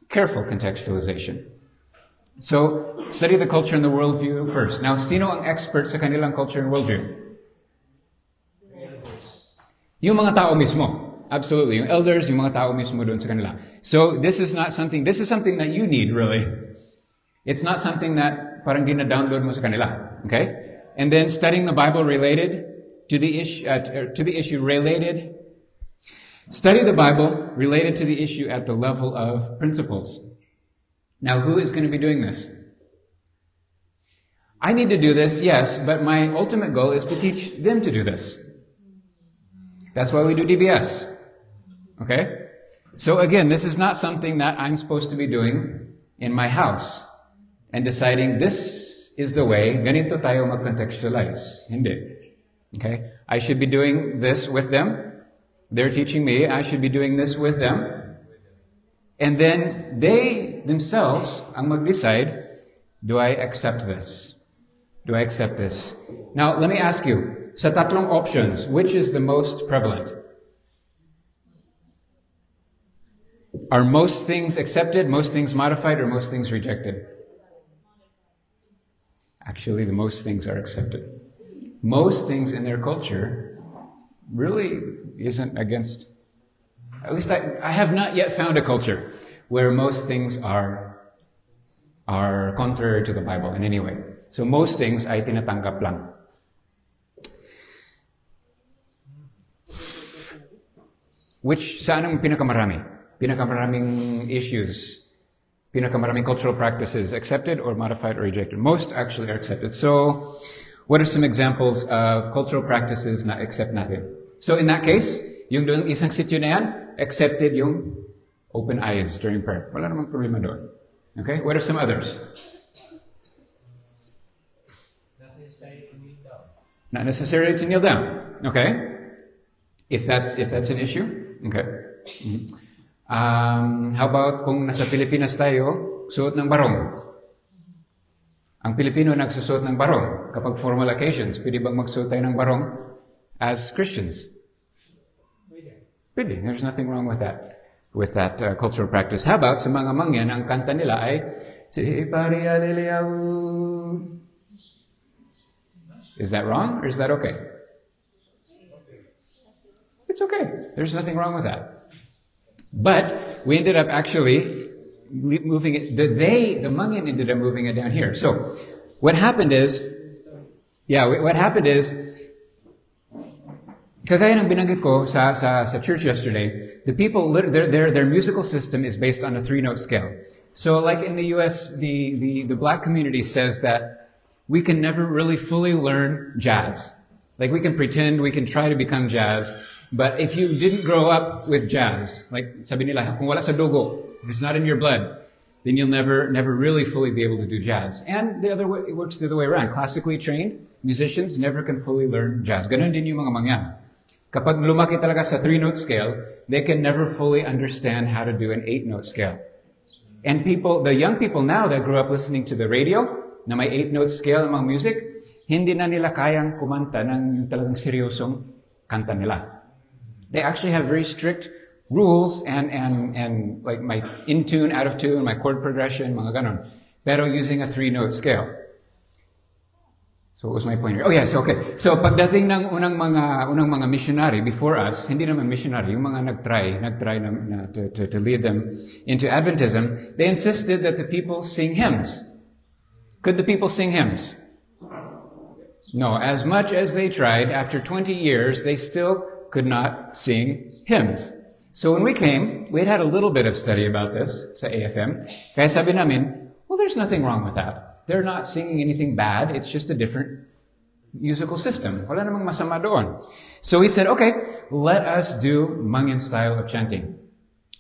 careful contextualization. So, study the culture and the worldview first. Now, sino ang expert sa kanilang culture and worldview? Yung mga tao mismo. Absolutely. Yung elders, yung mga tao mismo doon sa kanila. So, this is something that you need, really. It's not something that parang gina-download mo sa kanila. Okay? And then, studying the Bible related to the issue related. Study the Bible related to the issue at the level of principles. Now, who is going to be doing this? I need to do this, yes, but my ultimate goal is to teach them to do this. That's why we do DBS. Okay? So again, this is not something that I'm supposed to be doing in my house and deciding this is the way, ganito tayo mag-contextualize. Hindi. Okay? I should be doing this with them. They're teaching me. I should be doing this with them. And then they themselves ang mag-decide, do I accept this? Do I accept this? Now, let me ask you, sa tatlong options, which is the most prevalent? Are most things accepted, most things modified, or most things rejected? Actually, the most things are accepted. Most things in their culture really isn't against. At least I have not yet found a culture where most things are contrary to the Bible in any way. So most things ay tinatanggap lang. Which, saan ang pinakamarami? Pinakamaraming issues, pinakamaraming cultural practices, accepted or modified or rejected? Most actually are accepted. So, what are some examples of cultural practices na accept natin? So in that case, yung doon isang sityo na yan, accepted yung open eyes during prayer. Wala namang problema doon. Okay? What are some others? Not necessary to kneel down. Not necessary to kneel down. Okay? If that's an issue. Okay. How about kung nasa Pilipinas tayo, suot ng barong? Ang Pilipino nagsusuot ng barong. Kapag formal occasions, pwede bang magsuot tayo ng barong as Christians? Pwede. There's nothing wrong with that. With that cultural practice. How about sa mga mangyan, ang kanta nila ay Si Pari Aliliaw. Is that wrong or is that okay? It's okay. There's nothing wrong with that. But we ended up actually moving it. The mangyan ended up moving it down here. So what happened is, kagaya ng binanggit ko sa church yesterday, the people, their musical system is based on a 3-note scale. So like in the US, the black community says that we can never really fully learn jazz. Like we can pretend, we can try to become jazz, but if you didn't grow up with jazz, like sabi nila, kung wala sa dugo, if it's not in your blood, then you'll never really fully be able to do jazz. And the other way, it works the other way around. Classically trained musicians never can fully learn jazz. Ganon din yung mga mangyan. Kapag lumaki talaga sa 3-note scale, they can never fully understand how to do an 8-note scale. And the young people now that grew up listening to the radio, na may 8-note scale ng mga music, hindi na nila kayang kumanta ng talagang seryosong kanta nila. They actually have very strict rules and like my in tune, out of tune, my chord progression, mga ganon. Pero using a 3-note scale. So what was my point here? Oh yes, okay. So pagdating ng unang mga missionary before us, hindi naman missionary, yung mga nagtry to lead them into Adventism, they insisted that the people sing hymns. Could the people sing hymns? No, as much as they tried, after 20 years, they still could not sing hymns. So when we came, we had a little bit of study about this sa AFM. Kaya sabi namin, well, there's nothing wrong with that. They're not singing anything bad. It's just a different musical system. Wala namang masama doon. So we said, okay, let us do Mangin style of chanting.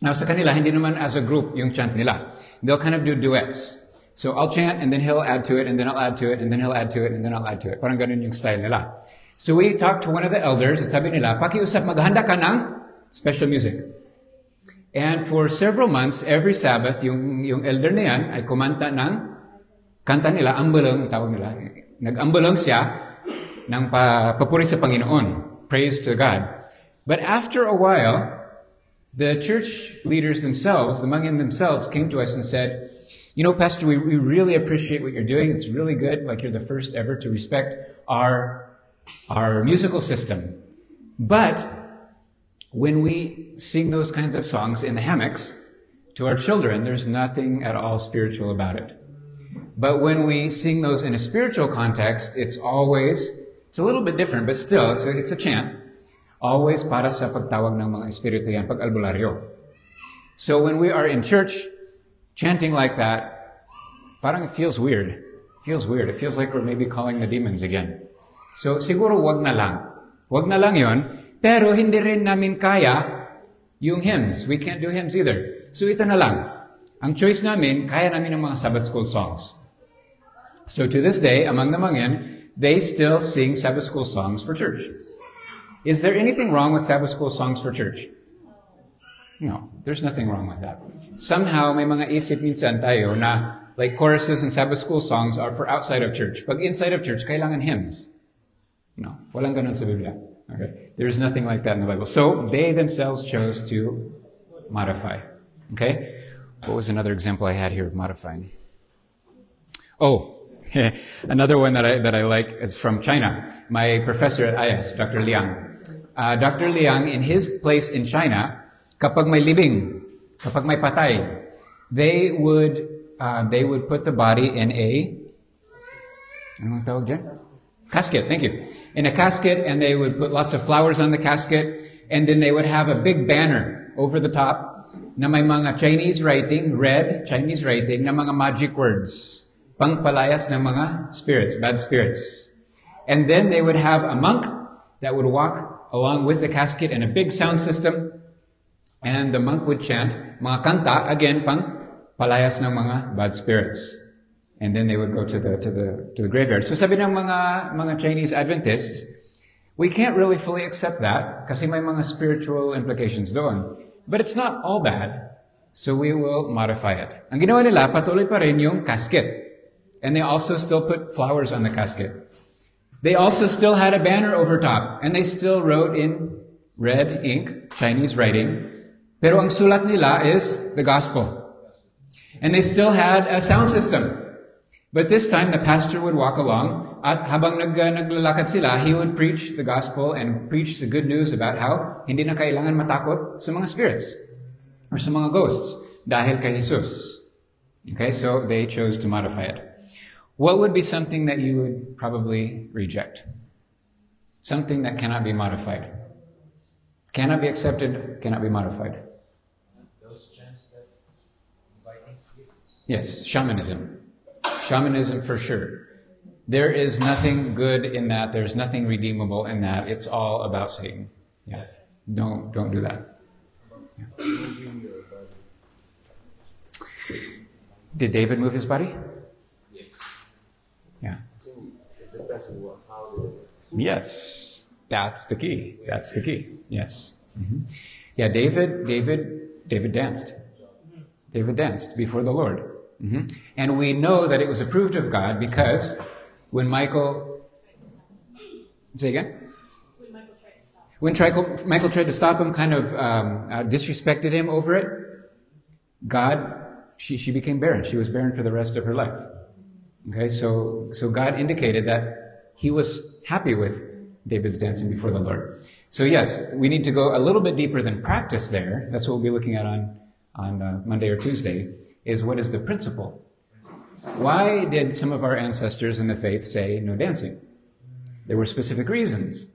Now sa kanila, hindi naman as a group yung chant nila. They'll kind of do duets. So I'll chant and then he'll add to it and then I'll add to it and then he'll add to it and then I'll add to it. Parang ganun yung style nila. So we talked to one of the elders at sabi nila, pakiusap, maghanda ka ng special music. And for several months, every Sabbath, yung elder na yan ay kumanta ng kanta nila, ambulong, tawag nila. Nag-ambulong siya ng papuri sa Panginoon. Praise to God. But after a while, the church leaders themselves, the Mangin themselves, came to us and said, you know, Pastor, we really appreciate what you're doing. It's really good. Like you're the first ever to respect our musical system. But when we sing those kinds of songs in the hammocks to our children, there's nothing at all spiritual about it. But when we sing those in a spiritual context, it's a little bit different, but still, it's a chant. Always para sa pagtawag ng mga espiritu yan, pag-albularyo. So when we are in church, chanting like that, parang it feels weird. It feels weird. It feels like we're maybe calling the demons again. So siguro wag na lang. Wag na lang yon. Pero hindi rin namin kaya yung hymns. We can't do hymns either. So ito na lang. Ang choice namin, kaya namin ng mga Sabbath school songs. So to this day, among the Mangin, they still sing Sabbath school songs for church. Is there anything wrong with Sabbath school songs for church? No, there's nothing wrong with that. Somehow, may mga isip minsan tayo na like choruses and Sabbath school songs are for outside of church. Pag inside of church, kailangan hymns. No, walang ganun sa Biblia. Okay, there's nothing like that in the Bible. So they themselves chose to modify. Okay, what was another example I had here of modifying? Oh. Another one that I like is from China. My professor at IS, Dr. Liang. Dr. Liang, in his place in China, kapag may libing, kapag may patay, they would put the body in a, anong tawag dyan? Casket, thank you. In a casket, and they would put lots of flowers on the casket, and then they would have a big banner over the top na may mga Chinese writing, red Chinese writing, na mga magic words. Pangpalayas ng mga spirits, bad spirits. And then they would have a monk that would walk along with the casket and a big sound system. And the monk would chant mga kanta, again, pangpalayas ng mga bad spirits. And then they would go to the graveyard. So sabi ng mga Chinese Adventists, we can't really fully accept that kasi may mga spiritual implications doon. But it's not all bad. So we will modify it. Ang ginawa nila, patuloy pa rin yung casket. And they also still put flowers on the casket. They also still had a banner over top. And they still wrote in red ink, Chinese writing. Pero ang sulat nila is the gospel. And they still had a sound system. But this time, the pastor would walk along. At habang naglalakad sila, he would preach the gospel and preach the good news about how hindi na kailangan matakot sa mga spirits or sa mga ghosts dahil kay Jesus. Okay, so they chose to modify it. What would be something that you would probably reject? Something that cannot be modified. Cannot be accepted, cannot be modified. Those chants that inviting spirits. Yes, shamanism. Shamanism for sure. There is nothing good in that. There's nothing redeemable in that. It's all about Satan. Yeah. Don't do that. Yeah. Did David move his body? Yeah. Yes, that's the key. That's the key. Yes. Mm-hmm. Yeah, David danced. David danced before the Lord. And we know that it was approved of God because when Michael... Say again? When Michael tried to stop him, kind of disrespected him over it, she became barren. She was barren for the rest of her life. Okay, so God indicated that he was happy with David's dancing before the Lord. So yes, we need to go a little bit deeper than practice there. That's what we'll be looking at on Monday or Tuesday, is what is the principle? Why did some of our ancestors in the faith say no dancing? There were specific reasons.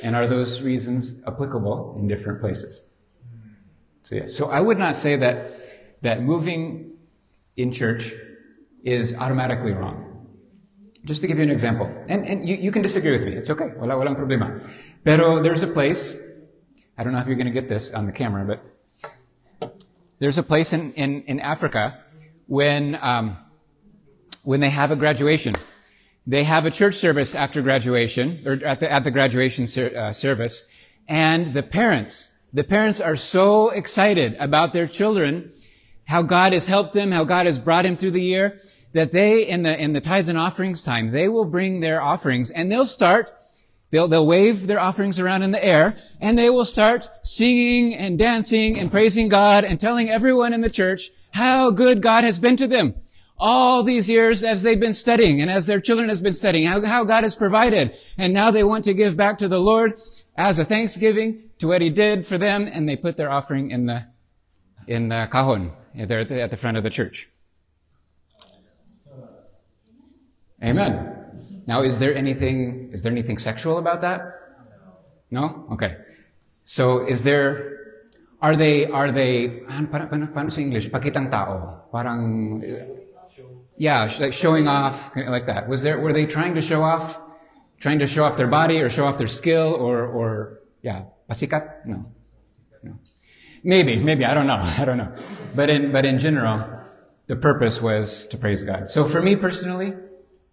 And are those reasons applicable in different places? So yes, so I would not say that moving in church is automatically wrong. Just to give you an example, and you can disagree with me, it's okay, walang problema. Pero there's a place, I don't know if you're going to get this on the camera, but there's a place in Africa when they have a graduation. They have a church service after graduation, or at the graduation service, and the parents are so excited about their children, how God has helped them, how God has brought him through the year, that they, in the tithes and offerings time, they will bring their offerings, and they'll wave their offerings around in the air, and they will start singing and dancing and praising God and telling everyone in the church how good God has been to them. All these years as they've been studying and as their children has been studying, how God has provided. And now they want to give back to the Lord as a thanksgiving to what he did for them, and they put their offering in the cajon there at the front of the church. Amen. Now, is there anything sexual about that? No? Okay. So are they, paano sa English? Pakitang tao. Parang, yeah, like showing off, like that. Were they trying to show off their body or show off their skill or yeah, pasikat? No. Maybe, I don't know. But in general, the purpose was to praise God. So for me personally,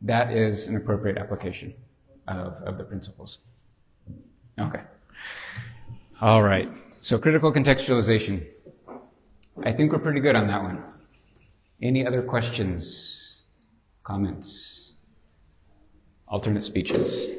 that is an appropriate application of the principles. Okay. All right. So critical contextualization. I think we're pretty good on that one. Any other questions, comments, alternate speeches?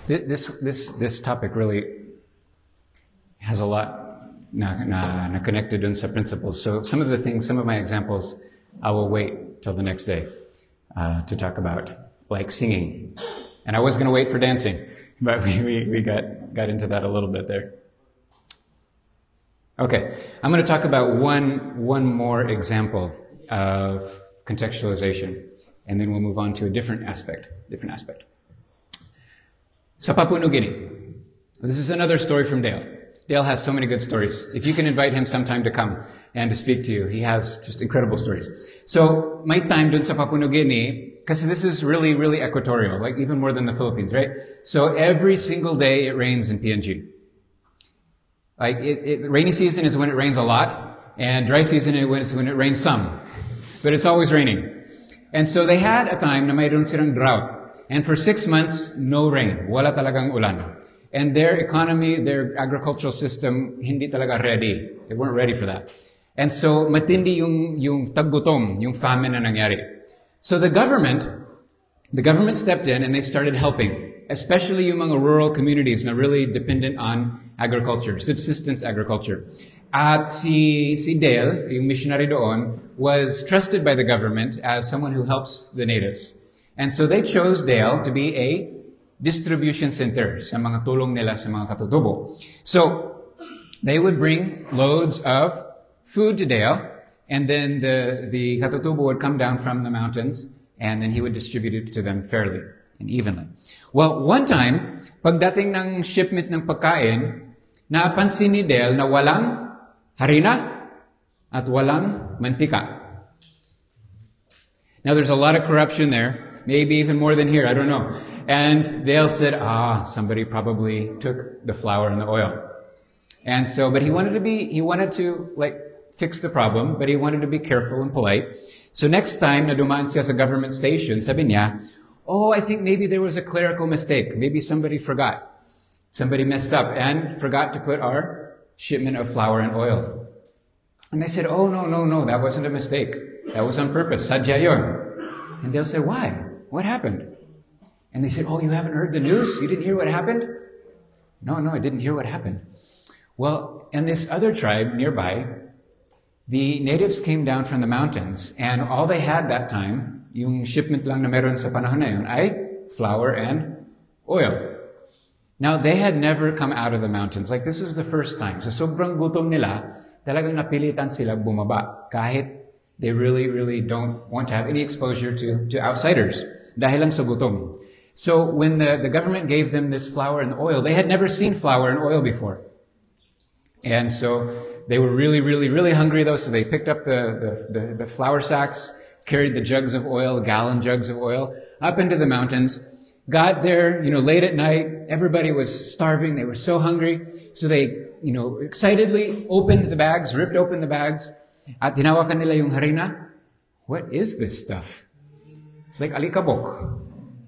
This topic really has a lot na connected dun sa principles. So some of my examples, I will wait till the next day to talk about, like singing. And I was going to wait for dancing, but we got into that a little bit there. Okay, I'm going to talk about one more example of contextualization, and then we'll move on to a different aspect. Sa Papua New Guinea. This is another story from Dale. Dale has so many good stories. If you can invite him sometime to come and to speak to you, he has just incredible stories. So, may time dun sa Papua New Guinea, kasi this is really, really equatorial, like even more than the Philippines, right? So every single day it rains in PNG. Like, rainy season is when it rains a lot, and dry season is when it rains some. But it's always raining. And so they had a time na mayroon silang drought. And for 6 months, no rain. Wala talagang ulan. And their economy, their agricultural system, hindi talaga ready. They weren't ready for that. And so, matindi yung taggutom, yung famine na nangyari. So the government stepped in and they started helping, especially yung mga rural communities na really dependent on agriculture, subsistence agriculture. At si Dale, yung missionary doon, was trusted by the government as someone who helps the natives. And so they chose Dale to be a distribution center sa mga tulong nila sa mga katutubo. So they would bring loads of food to Dale, and then the katutubo would come down from the mountains, and then he would distribute it to them fairly and evenly. Well, one time, pagdating ng shipment ng pagkain, napansin ni Dale na walang harina at walang mantika. Now there's a lot of corruption there, maybe even more than here, I don't know. And Dale said, somebody probably took the flour and the oil. And so, but he wanted to like fix the problem, but he wanted to be careful and polite. So next time na dumaan siya sa government station, sabi niya, I think maybe there was a clerical mistake. Maybe somebody forgot. Somebody messed up and forgot to put our shipment of flour and oil. And they said, no, that wasn't a mistake. That was on purpose. Sadya yun. And they'll say, why? What happened? And they said, you haven't heard the news? You didn't hear what happened? No, I didn't hear what happened. Well, in this other tribe nearby, the natives came down from the mountains, and all they had that time, yung shipment lang na meron sa panahon na yun, ay flour and oil. Now, they had never come out of the mountains. Like, this was the first time. So, sobrang gutom nila, talagang napilitan sila bumaba. Kahit they really, really don't want to have any exposure to outsiders. Dahil lang sa gutom. So, when the government gave them this flour and oil, they had never seen flour and oil before. And so, they were really, really, really hungry though, so they picked up the flour sacks, carried the jugs of oil, gallon jugs of oil, up into the mountains. Got there, late at night, everybody was starving, they were so hungry, so they, excitedly opened the bags, ripped open the bags, at tinawakan nila yung harina. What is this stuff? It's like alikabok.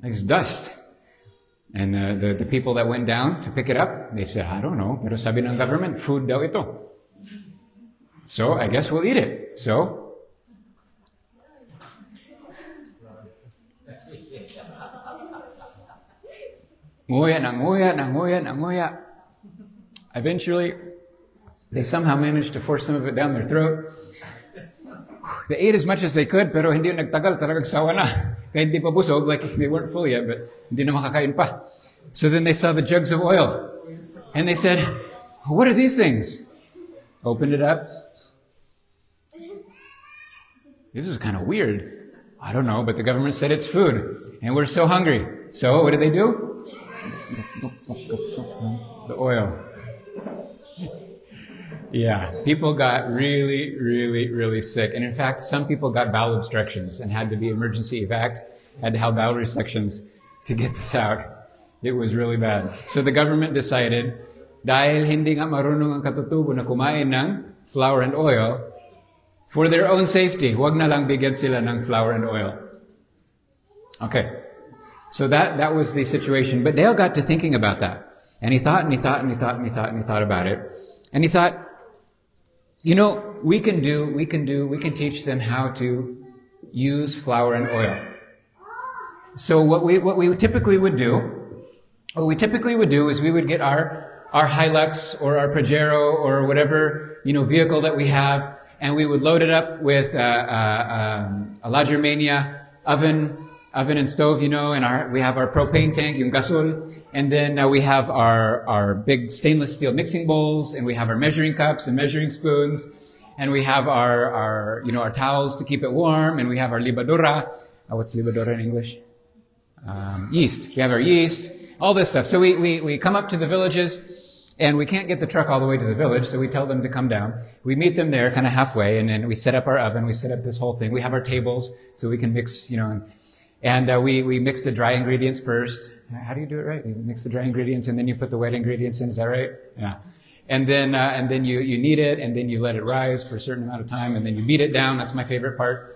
It's dust. And the people that went down to pick it up, they said, I don't know, pero sabi ng government, food daw ito. So, I guess we'll eat it. So, nguya. Eventually, they somehow managed to force some of it down their throat. They ate as much as they could, pero hindi nagtagal, talagang sawa na. Kahit hindi pa busog, like they weren't full yet, but hindi na makakain pa. So then they saw the jugs of oil. And they said, what are these things? Opened it up. This is kind of weird. I don't know, but the government said it's food. And we're so hungry. So what did they do? The oil. Yeah, people got really, really, really sick. And in fact, some people got bowel obstructions and had to be emergency evac, had to have bowel resections to get this out. It was really bad. So the government decided, dahil hindi nga marunong ang katutubo na kumain ng flour and oil, for their own safety, wag na lang bigyan sila ng flour and oil. Okay. So that was the situation. But Dale got to thinking about that. And he thought about it. And he thought, we can teach them how to use flour and oil. So what we typically would do is we would get our Hilux or our Pajero or whatever, vehicle that we have, and we would load it up with a La Germania oven and stove, and we have our propane tank, yung gasol, and then we have our big stainless steel mixing bowls, and we have our measuring cups and measuring spoons, and we have our towels to keep it warm, and we have our libadura. What's libadura in English? Yeast. We have our yeast, all this stuff. So we come up to the villages, and we can't get the truck all the way to the village, so we tell them to come down. We meet them there kind of halfway, and then we set up our oven, we set up this whole thing. We have our tables, so we can mix, and we mix the dry ingredients first. How do you do it right? You mix the dry ingredients, and then you put the wet ingredients in, is that right? Yeah. And then you knead it, and then you let it rise for a certain amount of time, and then you beat it down. That's my favorite part.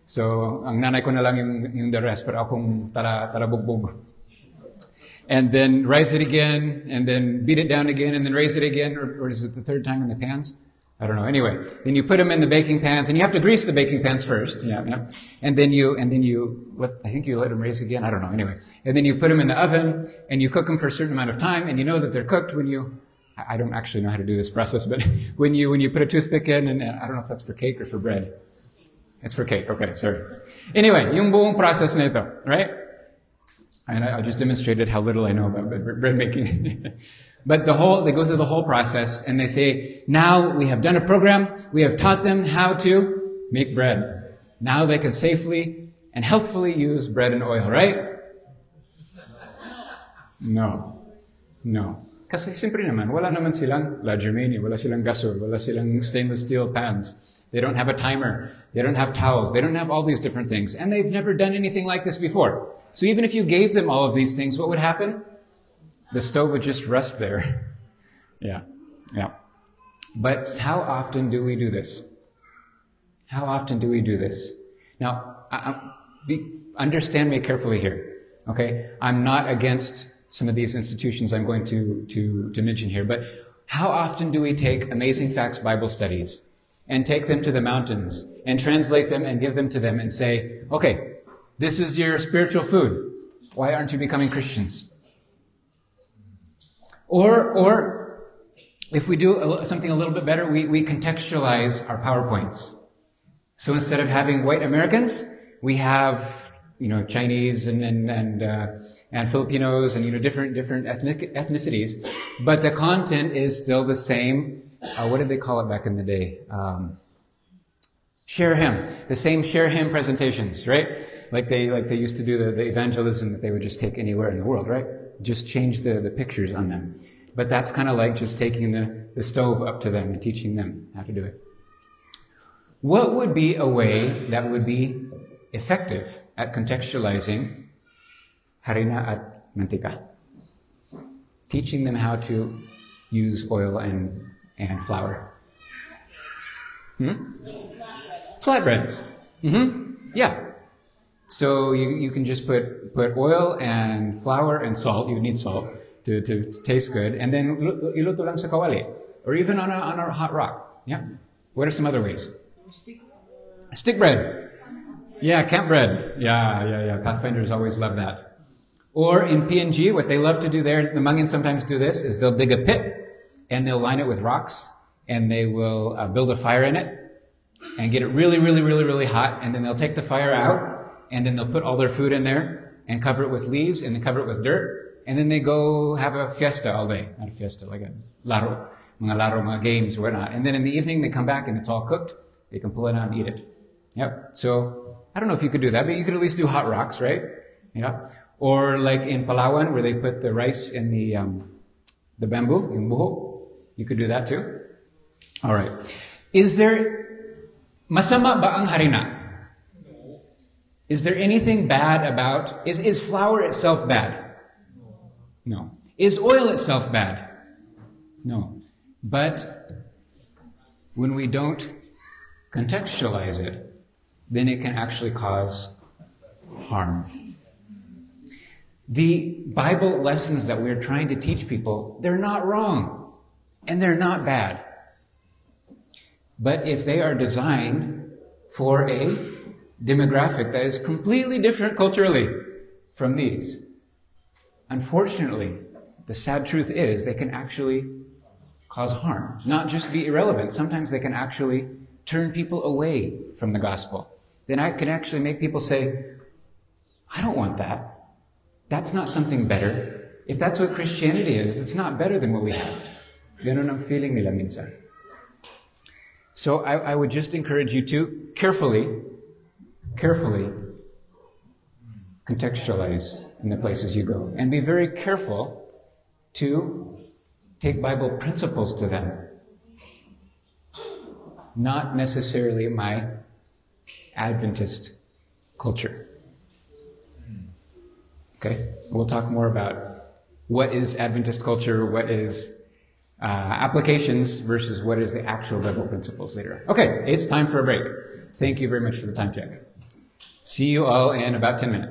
So, ang nanay ko na lang yung the rest, pero akong tarabugbog. And then rise it again, and then beat it down again, and then raise it again, or is it the third time in the pans? I don't know. Anyway, then you put them in the baking pans, and you have to grease the baking pans first. Yeah. And then you I think you let them raise again. I don't know. Anyway. And then you put them in the oven, and you cook them for a certain amount of time, and you know that they're cooked when I don't actually know how to do this process, but when you put a toothpick in, and I don't know if that's for cake or for bread. It's for cake. Okay, sorry. Anyway, yung buong process na ito, right? And I just demonstrated how little I know about bread making. But they go through the whole process, and they say, now we have done a program, we have taught them how to make bread. Now they can safely and healthfully use bread and oil, right? No. Kasi siyempre naman, wala naman silang La Germania, wala silang gasol, wala silang stainless steel pans. They don't have a timer. They don't have towels. They don't have all these different things. And they've never done anything like this before. So even if you gave them all of these things, what would happen? The stove would just rust there. Yeah. But how often do we do this? How often do we do this? Now, understand me carefully here. Okay? I'm not against some of these institutions I'm going to mention here, but how often do we take Amazing Facts Bible studies and take them to the mountains and translate them and give them to them and say, okay, this is your spiritual food. Why aren't you becoming Christians? Or if we do something a little bit better, we contextualize our PowerPoints. So instead of having white Americans, we have, Chinese and Filipinos and, different ethnicities. But the content is still the same. What did they call it back in the day? Share Him. The same Share Him presentations, right? Like they used to do the evangelism that they would just take anywhere in the world, right? Just change the pictures on them. But that's kind of like just taking the stove up to them and teaching them how to do it. What would be a way that would be effective at contextualizing harina at mantika? Teaching them how to use oil and flour. Flatbread. Yeah. So you can just put oil and flour and salt. You need salt to taste good, and then iluto lang sa kawali, or even on a hot rock. Yeah. What are some other ways? Stick bread. Yeah, camp bread. Yeah. Pathfinders always love that. Or in PNG, what they love to do there, the Hmongins sometimes do this, is they'll dig a pit and they'll line it with rocks, and they will build a fire in it and get it really, really, really, really hot, and then they'll take the fire out, and then they'll put all their food in there and cover it with leaves and then cover it with dirt, and then they go have a fiesta all day. Not a fiesta, like a laro, mga games or whatnot. And then in the evening they come back and it's all cooked. They can pull it out and eat it. Yep. So I don't know if you could do that, but you could at least do hot rocks, right? Yeah. Or like in Palawan, where they put the rice in the bamboo, in buho. You could do that too. All right. Is there masama ba ang harina? Is there anything bad about, is flour itself bad? No. Is oil itself bad? No. But when we don't contextualize it, then it can actually cause harm. The Bible lessons that we're trying to teach people, they're not wrong, and they're not bad. But if they are designed for a demographic that is completely different culturally from these, unfortunately, the sad truth is they can actually cause harm, not just be irrelevant. Sometimes they can actually turn people away from the gospel. Then I can actually make people say, I don't want that. That's not something better. If that's what Christianity is, it's not better than what we have. Ganun ang feeling nila minsan. So I would just encourage you to carefully contextualize in the places you go. And be very careful to take Bible principles to them. Not necessarily my Adventist culture. Okay? We'll talk more about what is Adventist culture, what is applications versus what is the actual Bible principles later. Okay, it's time for a break. Thank you very much for the time check. See you all in about 10 minutes.